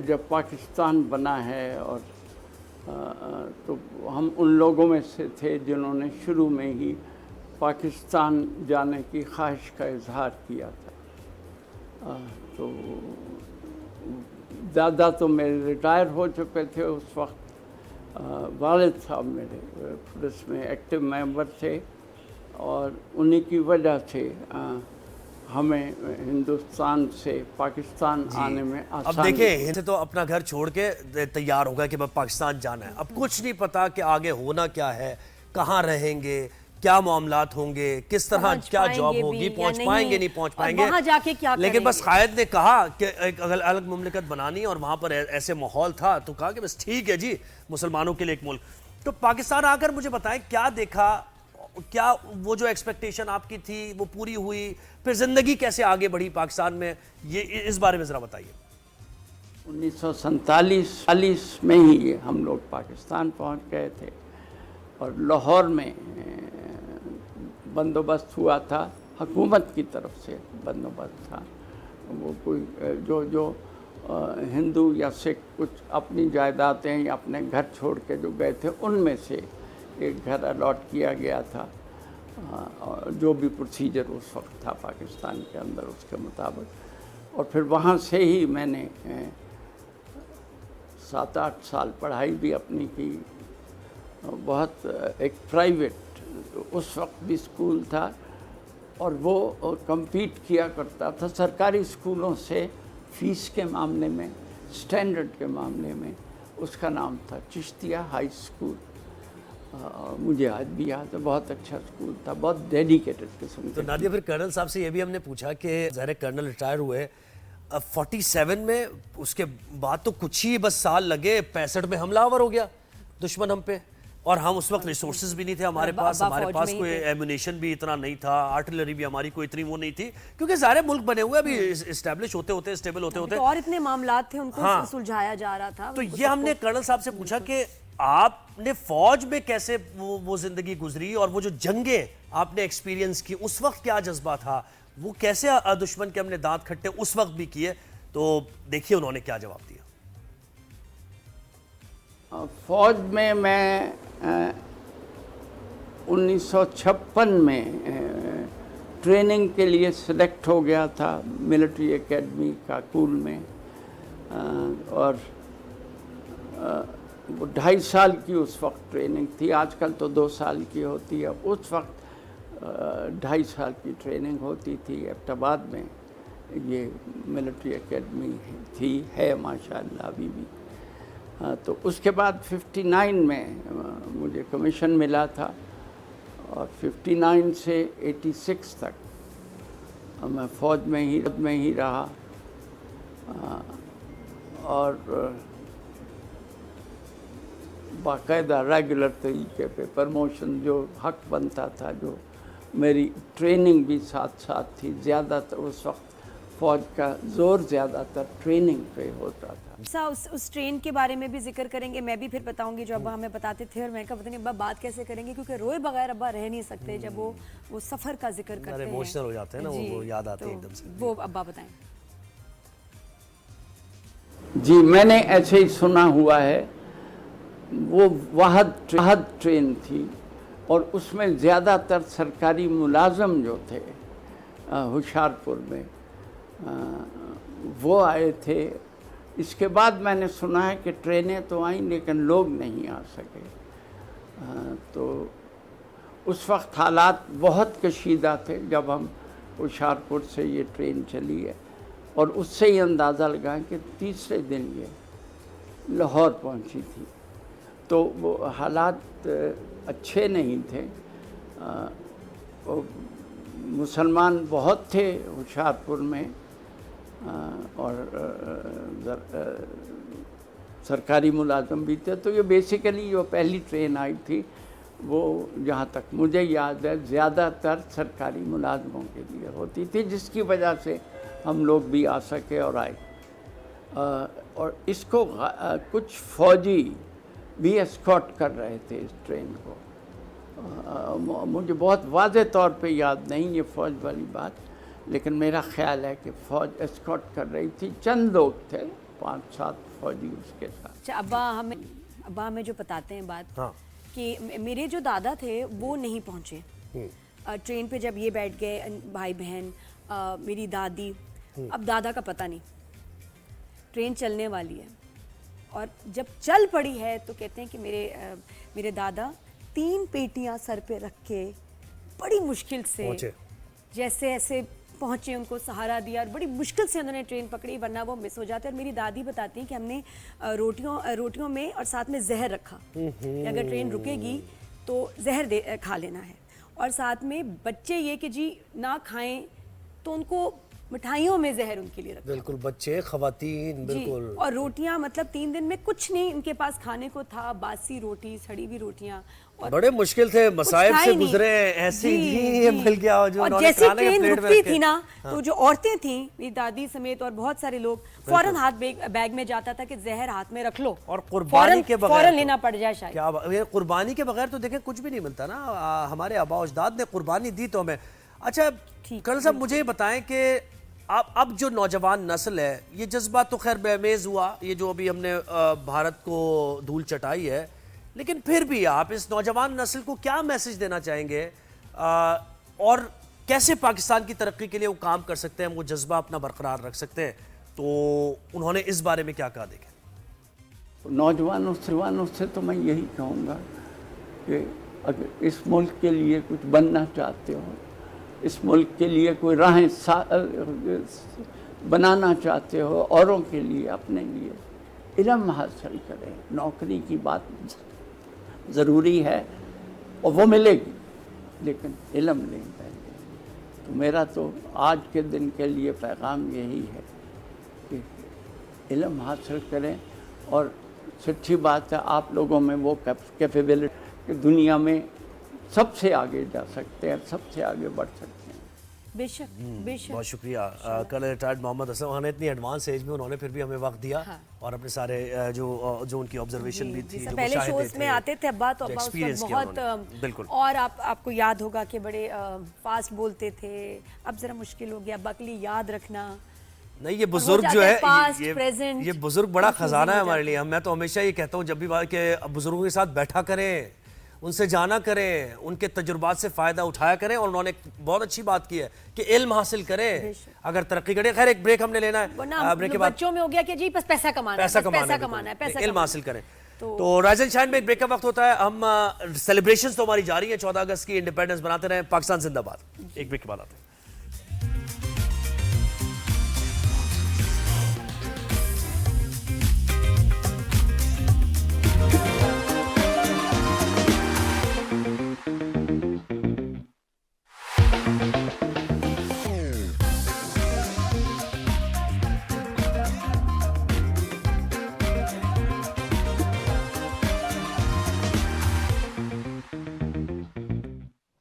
जब पाकिस्तान बना है, और तो हम उन लोगों में से थे जिन्होंने शुरू में ही पाकिस्तान जाने की ख्वाहिश का इजहार किया था। तो दादा तो मेरे रिटायर हो चुके थे उस वक्त, वालिद साहब मेरे पुलिस में एक्टिव मेंबर थे, और उन्हीं की वजह से हमें हिंदुस्तान से पाकिस्तान आने में आसानी। अब देखिए, हिंद से तो अपना घर छोड़ के तैयार होगा कि पाकिस्तान जाना है। अब कुछ नहीं पता कि आगे होना क्या है, कहाँ रहेंगे, क्या मामलात होंगे, किस तरह क्या जॉब होगी, पहुंच पाएंगे नहीं पहुंच पाएंगे, वहां जाके क्या लेकिन करेंगे? बस कायद ने कहा कि एक अलग मुमलिकत बनानी, और वहां पर ऐसे माहौल था तो कहा कि बस ठीक है जी, मुसलमानों के लिए एक मुल्क। तो पाकिस्तान आकर मुझे बताएं क्या देखा, क्या वो जो एक्सपेक्टेशन आपकी थी वो पूरी हुई, फिर जिंदगी कैसे आगे बढ़ी पाकिस्तान में, ये इस बारे में जरा बताइए। 1947 में ही हम लोग पाकिस्तान पहुंच गए थे, और लाहौर में बंदोबस्त हुआ था, हुकूमत की तरफ से बंदोबस्त था। वो कोई जो हिंदू या सिख कुछ अपनी जायदादें या अपने घर छोड़ के जो गए थे, उनमें से एक घर अलॉट किया गया था, जो भी प्रोसीजर उस वक्त था पाकिस्तान के अंदर उसके मुताबिक। और फिर वहाँ से ही मैंने 7-8 साल पढ़ाई भी अपनी की। बहुत एक प्राइवेट उस वक्त भी स्कूल था, और वो compete किया करता था सरकारी स्कूलों से फीस के मामले में, स्टैंडर्ड के मामले में। उसका नाम था चिश्तिया हाई स्कूल। मुझे आज भी याद है, बहुत अच्छा स्कूल था, बहुत डेडिकेटेड किस्म तो नादिया, फिर कर्नल साहब से ये भी हमने पूछा कि ज़ाहिर कर्नल रिटायर हुए 47 में, उसके बाद तो कुछ ही बस साल लगे, 65 में हमलावर हो गया दुश्मन हम पे, और हम उस वक्त रिसोर्सेज भी नहीं थे हमारे पास कोई एम्यूनेशन भी इतना नहीं था, आर्टिलरी भी हमारी कोई इतनी वो नहीं थी, क्योंकि सारे मुल्क बने हुए अभी इस्टेब्लिश होते होते, स्टेबल होते होते, और इतने मामलात थे उनको सुलझाया जा रहा था। तो ये हमने कर्नल साहब से पूछा कि आपने फौज में कैसे वो जिंदगी गुजरी, और वो जो जंगे आपने एक्सपीरियंस की उस वक्त क्या जज्बा था, वो कैसे दुश्मन के हमने दांत खट्टे उस वक्त भी किए, तो देखिए उन्होंने क्या जवाब दिया। फौज में मैं 1956 में ट्रेनिंग के लिए सिलेक्ट हो गया था मिलिट्री एकेडमी काकुल में, और वो 2.5 साल की उस वक्त ट्रेनिंग थी। आजकल तो 2 साल की होती है, उस वक्त 2.5 साल की ट्रेनिंग होती थी एबटाबाद में। ये मिलिट्री एकेडमी थी, है माशाअल्लाह अभी भी। तो उसके बाद 59 में मुझे कमीशन मिला था, और 59 से 86 तक मैं फ़ौज में ही रहा, और बाकायदा रेगुलर तरीके पे प्रमोशन जो हक बनता था, जो मेरी ट्रेनिंग भी साथ साथ थी। ज़्यादातर उस वक्त फ़ौज का ज़ोर ज़्यादातर ट्रेनिंग पे होता था। उस ट्रेन के बारे में भी जिक्र करेंगे, मैं भी फिर बताऊंगी जो अब्बा हमें बताते थे, और मैं कहा पता नहीं अब्बा बात कैसे करेंगे, क्योंकि रोए बगैर अब्बा रह नहीं सकते जब वो सफ़र का जिक्र करते हैं, इमोशनल हो जाते हैं ना, वो याद आते हैं एकदम से। वो अब्बा बताएं। जी, मैंने ऐसे ही सुना हुआ है। वो वाहद ट्रेन थी, और उसमें ज़्यादातर सरकारी मुलाजम जो थे होशियारपुर में, वो आए थे। इसके बाद मैंने सुना है कि ट्रेनें तो आईं लेकिन लोग नहीं आ सके। तो उस वक्त हालात बहुत कशीदा थे जब हम होशियारपुर से ये ट्रेन चली है, और उससे ही अंदाज़ा लगाएं कि तीसरे दिन ये लाहौर पहुंची थी। तो वो हालात अच्छे नहीं थे। मुसलमान बहुत थे होशियारपुर में, और सरकारी मुलाजम भी थे। तो ये बेसिकली जो पहली ट्रेन आई थी, वो जहाँ तक मुझे याद है ज़्यादातर सरकारी मुलाजमों के लिए होती थी, जिसकी वजह से हम लोग भी आ सके और आए। और इसको कुछ फ़ौजी भी एस्कॉर्ट कर रहे थे इस ट्रेन को। मुझे बहुत वाज़े तौर पे याद नहीं ये फ़ौज वाली बात, लेकिन मेरा ख्याल है कि फ़ौज एस्कॉर्ट कर रही थी। चंद लोग थे, 5-7 फ़ौजी उसके साथ। अच्छा, अब्बा हमें जो बताते हैं बात, कि मेरे जो दादा थे वो नहीं पहुँचे ट्रेन पे। जब ये बैठ गए भाई बहन, मेरी दादी, अब दादा का पता नहीं। ट्रेन चलने वाली है, और जब चल पड़ी है तो कहते हैं कि मेरे दादा 3 पेटियां सर पे रख के बड़ी मुश्किल से जैसे ऐसे पहुंचे, उनको सहारा दिया, और बड़ी मुश्किल से उन्होंने ट्रेन पकड़ी, वरना वो मिस हो जाते। और मेरी दादी बताती हैं कि हमने रोटियों में और साथ में जहर रखा, कि अगर ट्रेन रुकेगी तो जहर खा लेना है। और साथ में बच्चे ये कि जी ना खाएं, तो उनको मिठाइयों में जहर उनके लिए रखा। बिल्कुल, बच्चे, खवातीन, बिल्कुल। और रोटियां, मतलब 3 दिन में कुछ नहीं इनके पास खाने को था, बासी रोटी, सड़ी हुई रोटियां, और बड़े मुश्किल थे, मसाइब से गुजरे, ऐसे ही ये मिल गया। और जैसे ट्रेन रुकती थी ना, तो जो औरतें थी, मेरी दादी समेत और बहुत सारे लोग, फौरन हाथ बैग में जाता था कि जहर हाथ में रख लो, और कुर्बानी के बगैर फौरन लेना पड़ जाए शायद। क्या कुर्बानी के बगैर तो देखें कुछ भी नहीं मिलता ना। हमारे आबा अजदाद ने कुर्बानी दी तो हमें। अच्छा कर्नल साहब, मुझे बताएं कि अब जो नौजवान नस्ल है, ये जज्बा तो खैर बेमेज़ हुआ, ये जो अभी हमने भारत को धूल चटाई है, लेकिन फिर भी आप इस नौजवान नस्ल को क्या मैसेज देना चाहेंगे, और कैसे पाकिस्तान की तरक्की के लिए वो काम कर सकते हैं, वो जज्बा अपना बरकरार रख सकते हैं? तो उन्होंने इस बारे में क्या कहा, देखें। नौजवानों से तो मैं यही कहूँगा कि अगर इस मुल्क के लिए कुछ बनना चाहते हो, इस मुल्क के लिए कोई राहें बनाना चाहते हो, औरों के लिए, अपने लिए, इल्म हासिल करें। नौकरी की बात ज़रूरी है और वो मिलेगी, लेकिन इल्म नहीं पहले। तो मेरा तो आज के दिन के लिए पैगाम यही है कि इल्म हासिल करें। और सच्ची बात है, आप लोगों में वो कैपेबिलिटी कि दुनिया में सबसे आगे जा सकते हैं, सबसे आगे बढ़ सकते हैं। बेशक बेशक। बहुत शुक्रिया। कल रिटायर्ड मोहम्मद हसन खान ने इतनी एडवांस एज में उन्होंने फिर भी हमें वक्त दिया। हाँ। और अपने सारे जो उनकी ऑब्जर्वेशन भी थी, जो पहले मुशाहिदे शोज में आते थे अब्बा, तो अब्बा उस एक्सपीरियंस वक्त किया बहुत उन्होंने। बिल्कुल। और आपको याद होगा कि बड़े फास्ट बोलते थे। अब जरा मुश्किल हो गया अब्बा के लिए याद रखना। नहीं, ये बुजुर्ग जो है, पास्ट, ये प्रेजेंट, ये बुजुर्ग बड़ा खजाना है हमारे जाता लिए। मैं तो हमेशा ये कहता हूँ जब भी बात के बुजुर्गों के साथ बैठा करें, उनसे जाना करें, उनके तजुर्बात से फ़ायदा उठाया करें। और उन्होंने बहुत अच्छी बात की है कि इल्म हासिल करें अगर तरक्की करें। खैर, एक ब्रेक हमने लेना है, ब्रेक के बाद बच्चों में हो गया कि जी बस पैसा कमाना है, इल्म हासिल करें। तो राइज एंड शाइन में एक ब्रेक का वक्त होता है। हम सेलिब्रेशंस तो हमारी जारी है, 14 अगस्त की इंडिपेंडेंस बनाते रहें। पाकिस्तान जिंदाबाद। एक ब्रेक के बाद आते हैं।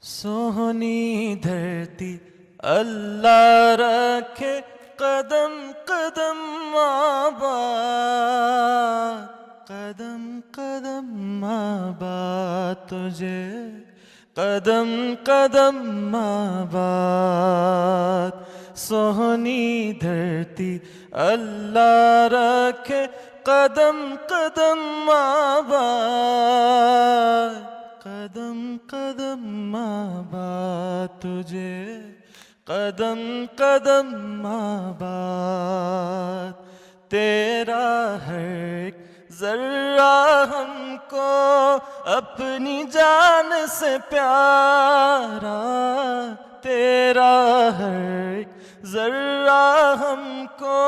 सोहनी धरती अल्लाह रखे कदम कदम आबाद, कदम कदम आबाद तुझे, कदम कदम आबाद। सोहनी धरती अल्लाह रखे कदम कदम आबाद, कदम कदम आबाद तुझे, कदम कदम आबाद। तेरा हर एक जर्रा हमको अपनी जान से प्यारा, तेरा हर एक जर्रा हमको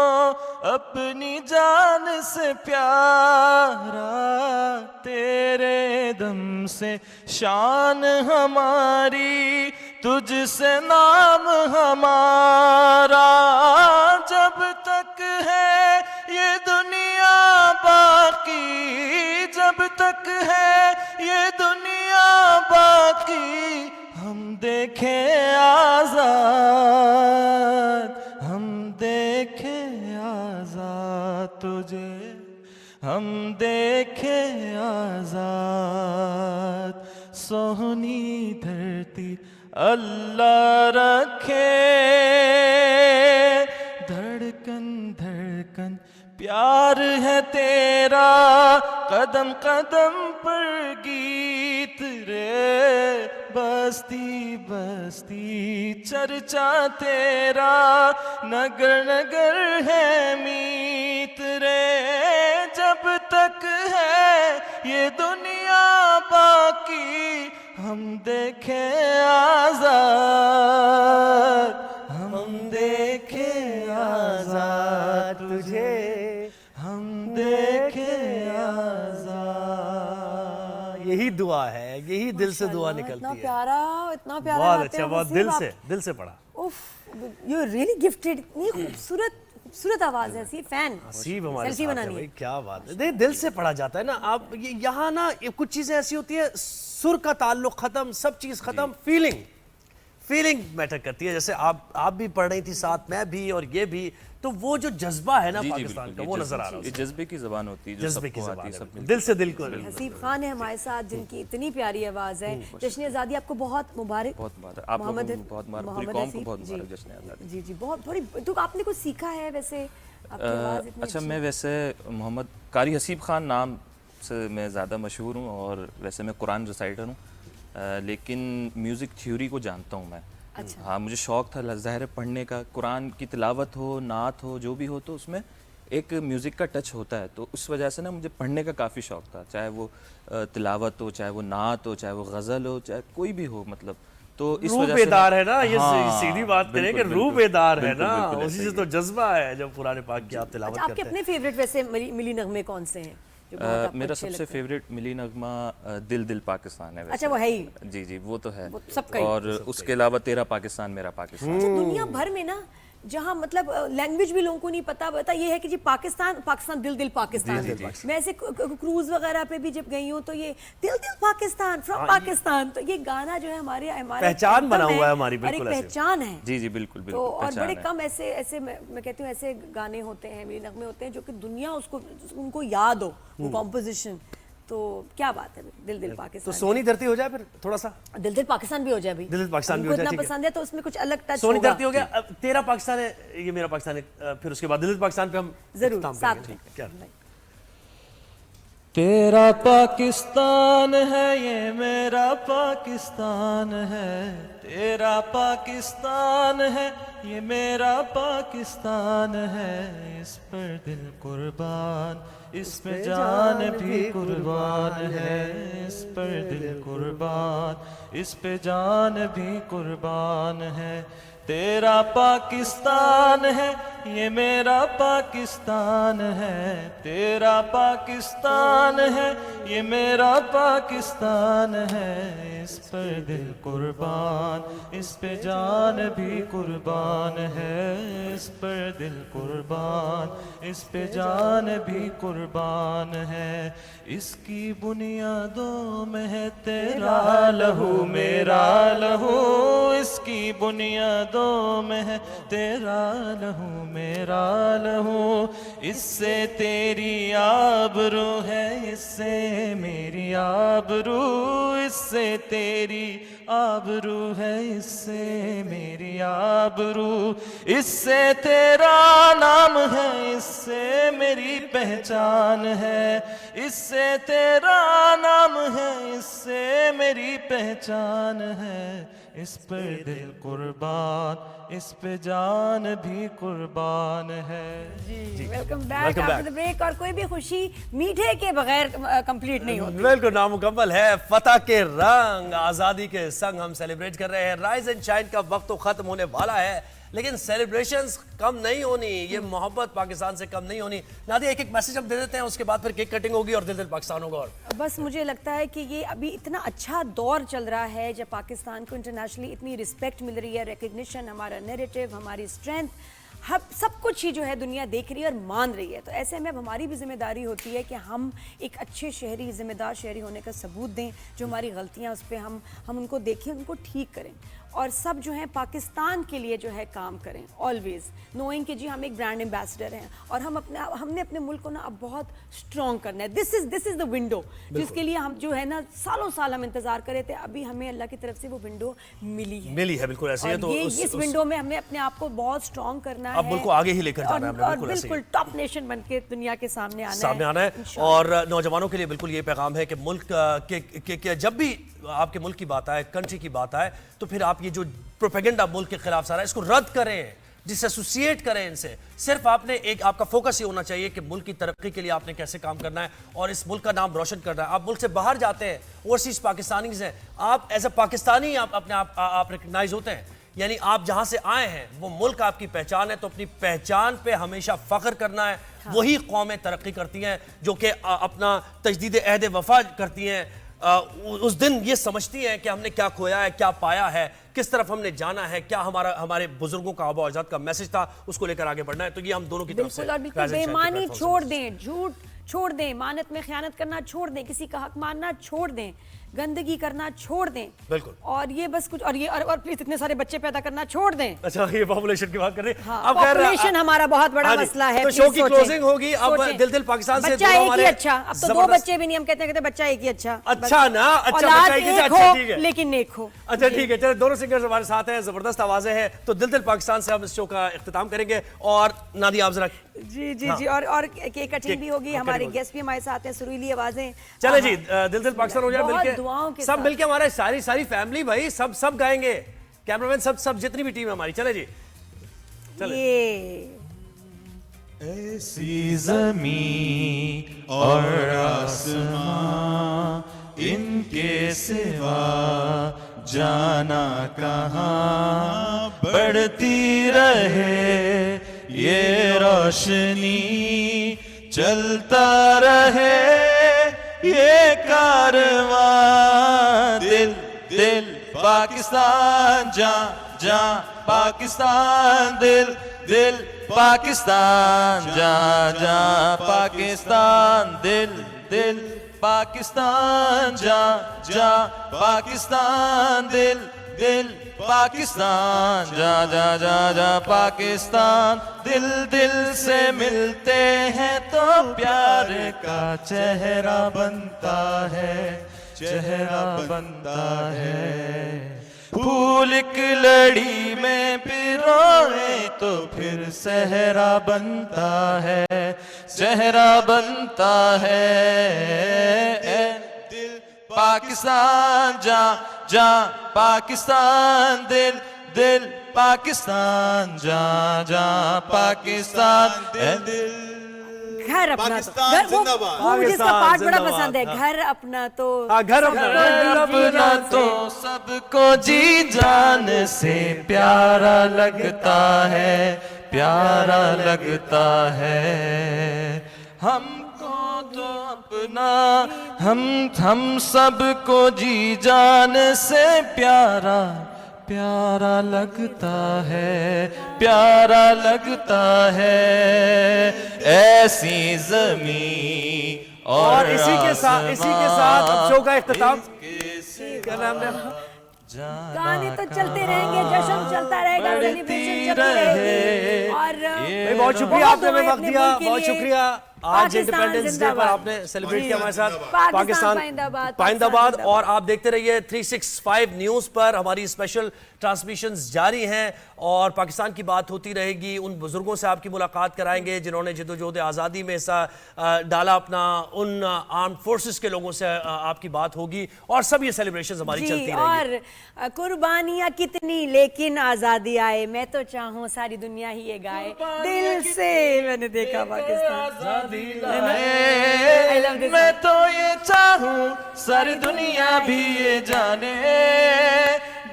अपनी जान से प्यारा। तेरे दम से शान हमारी, तुझसे नाम हमारा। जब तक है ये दुनिया बाकी, जब तक है ये दुनिया बाकी, हम देखें आजाद, हम देखें आजाद तुझे, हम देखें आजाद। सोहनी धरती अल्लाह रखे, धड़कन धड़कन प्यार है तेरा, कदम कदम पर गीत रे। बस्ती बस्ती चर्चा तेरा, नगर नगर है मीत रे। जब तक है ये दुनिया बाकी, हम देखें आजाद, हम देखें आजाद तुझे, हम देखें आजाद। यही दुआ है, यही दिल से दुआ निकलती है। इतना प्यारा बहुत अच्छा, बहुत दिल से पढ़ा। उफ, यू आर रियली गिफ्टेड। इतनी खूबसूरत आवाज है। सी फैन नसीब हमारे सेल्फी साथ है बनानी भाई, क्या बात है। दिल से पढ़ा जाता है ना। आप यहाँ ना कुछ चीजें ऐसी होती है, सुर का ताल्लुक खत्म, सब चीज खत्म, फीलिंग मैटर करती है। जैसे आप भी पढ़ रही थी साथ, मैं भी और ये भी, तो वो जो जज्बा है ना पाकिस्तान का, वो नजर आ रहा है। ये जज्बे की ज़बान होती है, जज्बे की ज़बान है, दिल से दिल को। हसीब खान है हमारे साथ, जिनकी इतनी प्यारी आवाज है। जश्न आज़ादी आपको बहुत मुबारक। बहुत मुबारक, आप लोगों को बहुत मुबारक, पूरी कौम को बहुत मुबारक जश्न आज़ादी। जी जी, बहुत थोड़ी। तो आपने कुछ सीखा है वैसे? आपकी आवाज़ इतनी अच्छा, अच्छी मैं वैसे मोहम्मद कारी हसीब खान नाम से मैं ज़्यादा मशहूर हूँ, और वैसे मैं कुरान रिसाइटर हूँ, लेकिन म्यूज़िक थ्योरी को जानता हूँ मैं। अच्छा। हाँ, मुझे शौक़ था ज़ाहिर है पढ़ने का। कुरान की तिलावत हो, नात हो, जो भी हो, तो उसमें एक म्यूज़िक का टच होता है। तो उस वजह से ना मुझे पढ़ने का काफ़ी शौक़ था, चाहे वो तिलावत हो, चाहे वो नात हो, चाहे वो गज़ल हो, चाहे कोई भी हो। मतलब तो इस रूह वजह से बेदार है ना, ये हाँ, सीधी बात करें कि बिल्कुल, रूह बिल्कुल, बेदार है बिल्कुल, ना, बिल्कुल उसी ऐसा से ही तो जज्बा है जब पुराने पाक की आप तिलावत अच्छा, आपके करते अपने हैं। फेवरेट वैसे मिली नगमे कौन से हैं जो बहुत आपको मेरा अच्छे सबसे लगते हैं? फेवरेट मिली नगमा दिल दिल पाकिस्तान है वैसे। अच्छा, वो है ही। जी जी, वो तो है। वो सबका ही। और उसके अलावा तेरा पाकिस्तान मेरा पाकिस्तान। अच्छा, दुनिया भर में ना जहाँ मतलब लैंग्वेज भी लोगों को नहीं पता ये है कि जी पाकिस्तान पाकिस्तान दिल दिल पाकिस्तान। जी, जी, जी। मैं ऐसे क्रूज वगैरह पे भी जब गई हूँ तो ये दिल दिल पाकिस्तान फ्रॉम पाकिस्तान, तो ये गाना जो है हमारे पहचान बना हुआ है हमारी, और एक बिल्कुल ऐसे। पहचान है। जी जी, बिल्कुल तो बिल्कुल और बड़े पहचान है। कम ऐसे मैं कहती हूँ ऐसे गाने होते हैं, मेरे नगमे होते हैं जो कि दुनिया उसको उनको याद हो वो कॉम्पोजिशन। तो क्या बात है, दिल दिल तो पाकिस्तान। सोनी धरती हो जाए फिर थोड़ा सा, दिल दिल पाकिस्तान भी हो जाए भाई, दिल दिल पाकिस्तान भी हो हमको जाए, इतना ठीक है। पसंद है तो उसमें कुछ अलग टच सोनी होगा। धरती हो गया, अब तेरा पाकिस्तान है, ये मेरा पाकिस्तान है, फिर उसके बाद दिल दिल पाकिस्तान पे हम जरूर इख्तिताम साथ करेंगे, में। ठीक, क्या? तेरा पाकिस्तान है ये मेरा पाकिस्तान है, तेरा पाकिस्तान है ये मेरा पाकिस्तान है, इस पर दिल कुर्बान इस पे जान भी कुर्बान है, इस पर दिल कुर्बान इस पे जान भी कुर्बान है। तेरा पाकिस्तान है ये मेरा पाकिस्तान है, तेरा पाकिस्तान है ये मेरा पाकिस्तान है, इस पर दिल कुर्बान इस पे जान भी कुर्बान है, इस पर दिल कुर्बान इस पे जान भी कुर्बान है। इसकी बुनियादों में है तेरा लहू मेरा लहू, इसकी बुनियादों में है तेरा लहू मेरा लहू, इससे तेरी आबरू है इससे मेरी आबरू, इससे तेरी आबरू है इससे मेरी आबरू, इससे तेरा नाम है इससे मेरी पहचान है, इससे तेरा नाम है इससे मेरी पहचान है, इस पर दिल कुर्बान इस पे जान भी कुर्बान है। जी welcome back after the break. और कोई भी खुशी मीठे के बगैर कंप्लीट नहीं होती। बिल्कुल नामुकम्मल है। फतह के रंग आज़ादी के संग हम सेलिब्रेट कर रहे हैं। राइज एंड शाइन का वक्त तो खत्म होने वाला है, लेकिन सेलिब्रेशंस कम नहीं होनी, ये मोहब्बत पाकिस्तान से कम नहीं होनी। नादिया एक एक मैसेज हम दे देते हैं, उसके बाद फिर केक कटिंग होगी और दिल दिल पाकिस्तान होगा। और बस मुझे लगता है कि ये अभी इतना अच्छा दौर चल रहा है जब पाकिस्तान को इंटरनेशनली इतनी रिस्पेक्ट मिल रही है, रिकग्निशन, हमारा नैरेटिव, हमारी स्ट्रेंथ, सब कुछ ही जो है दुनिया देख रही है और मान रही है। तो ऐसे में अब हमारी भी जिम्मेदारी होती है कि हम एक अच्छे शहरी, जिम्मेदार शहरी होने का सबूत दें। जो हमारी गलतियां उस पर हम उनको देखें, उनको ठीक करें और सब जो है पाकिस्तान के लिए जो है काम करें, ऑलवेज नोइंग कि जी हम एक ब्रांड एम्बेसडर हैं और हमने अपने मुल्क को ना अब बहुत स्ट्रॉन्ग करना है। दिस इज द विंडो जिसके लिए हम जो है ना सालों साल हम इंतजार कर रहे थे। अभी हमें अल्लाह की तरफ से वो विंडो मिली है बिल्कुल ऐसे है। तो इस विंडो में हमने अपने आप को बहुत स्ट्रॉन्ग करना है, अब मुल्क को आगे ही लेकर जाना है, और बिल्कुल टॉप नेशन बन के दुनिया के सामने आना है। और नौजवानों के लिए बिल्कुल ये पैगाम है कि मुल्क के जब भी आपके मुल्क की बात आए, कंट्री की बात आए, तो फिर आप ये जो प्रोपेगेंडा मुल्क के खिलाफ सारा, इसको रद्द करें, डिसएसोसिएट करें इनसे। सिर्फ आपने एक आपका फोकस ये होना चाहिए कि मुल्क की तरक्की के लिए आपने कैसे काम करना है और इस मुल्क का नाम रोशन करना है। आप मुल्क से बाहर जाते हैं, ओवरसीज पाकिस्तानीज हैं, आप एज अ पाकिस्तानी आप अपने आप रिकग्नाइज होते हैं, यानी आप जहां से आए हैं वो मुल्क आपकी पहचान है। तो अपनी पहचान पे हमेशा फख्र करना है। वही कौमें तरक्की करती हैं जो कि अपना तजदीद अहद वफा करती हैं, उस दिन ये समझती हैं कि हमने क्या खोया है, क्या पाया है, किस तरफ हमने जाना है, क्या हमारे बुजुर्गों का आबा अजदाद का मैसेज था, उसको लेकर आगे बढ़ना है। तो ये हम दोनों की तरफ से बिल्कुल बेईमानी छोड़ दें, झूठ छोड़ दें, मानत में खयानत करना छोड़ दें, किसी का हक मानना छोड़ दें, गंदगी करना छोड़ दें, बिल्कुल। और ये बस कुछ और प्लीज इतने सारे बच्चे पैदा करना छोड़ दें। अच्छा, ये पॉपुलेशन की बात कर रहे हैं। हाँ, पॉपुलेशन हमारा बहुत बड़ा मसला है। तो शो की क्लोजिंग होगी। अब दिल दिल पाकिस्तान से बच्चा एक ही अच्छा, अब तो दो बच्चे भी नहीं, हम कहते हैं बच्चा एक ही अच्छा ना, अच्छा बच्चा एक ही अच्छा, ठीक है, लेकिन नेक हो। अच्छा ठीक है, चलो दोनों सिंगर्स हमारे साथ हैं, जबरदस्त आवाजें हैं। तो दिल दिल पाकिस्तान से हम इस शो का इख्तिताम करेंगे। और नादिया आप जरा जी और केक कटिंग भी होगी, हमारे गेस्ट भी हमारे साथ हैं, सुरीली आवाजें। चले जी, दिल दिल पाकिस्तान हो जाए मिलके, सब मिलके हमारे सारी फैमिली भाई सब गाएंगे, कैमरामैन सब जितनी भी टीम है हमारी। चले जी, चले। ऐसी ज़मीं और आसमां इनके सिवा जाना कहाँ, बढ़ती रहे ये रोशनी, चलता रहे ये कारवां। दिल दिल पाकिस्तान, जा जा पाकिस्तान, दिल दिल पाकिस्तान, जा जा पाकिस्तान, दिल दिल पाकिस्तान, जा जा पाकिस्तान, दिल दिल पाकिस्तान, जा जा जा जा पाकिस्तान। दिल दिल से मिलते हैं तो प्यार का चेहरा बनता है, चेहरा बनता है। फूल एक लड़ी में पिरोए तो फिर सहरा बनता है, चेहरा बनता है। ए दिल पाकिस्तान, जा जा पाकिस्तान, दिल दिल पाकिस्तान, जा जा पाकिस्तान, दिल घर अपना तो घर, वो मुझे इसका पार्ट बड़ा पसंद है, घर अपना तो घर अपना तो सबको जी जान से प्यारा लगता है, प्यारा लगता है। हमको तो अपना हम सबको जी जान से प्यारा प्यारा लगता है, प्यारा लगता है। ऐसी ज़मीं और इसी के साथ अब शो का इख्तिताम। क्या नाम है? गाने तो चलते रहेंगे, जश्न चलता रहेगा, सेलिब्रेशन चलती रहेगी। और बहुत शुक्रिया आपने हमें वक्त दिया, बहुत शुक्रिया। आज इंडिपेंडेंस डे पर आपने सेलिब्रेट किया हमारे साथ। पाकिस्तान पाइंदाबाद। और आप देखते रहिए 365 न्यूज़ पर, हमारी स्पेशल ट्रांसमिशंस जारी हैं और पाकिस्तान की बात होती रहेगी। उन बुजुर्गों से आपकी मुलाकात कराएंगे जिन्होंने जद्दोजहद आज़ादी में हिस्सा डाला अपना, उन आर्म्ड फोर्सेस के लोगों से आपकी बात होगी और सब ये सेलिब्रेशंस हमारी चलती रहेंगी। और कुर्बानियां कितनी लेकिन आज़ादी आए, मैं तो चाहूँ सारी दुनिया ही ये गाए, दिल से मैंने देखा पाकिस्तान। मैं तो ये चाहूं सारी दुनिया भी ये जाने,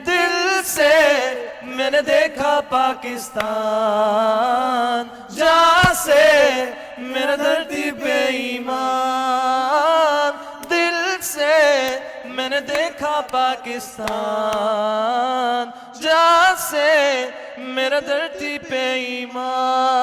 दिल से मैंने देखा पाकिस्तान, जहाँ से मेरा धरती पे ईमान। दिल से मैंने देखा पाकिस्तान, जहाँ से मेरा धरती पे ईमान।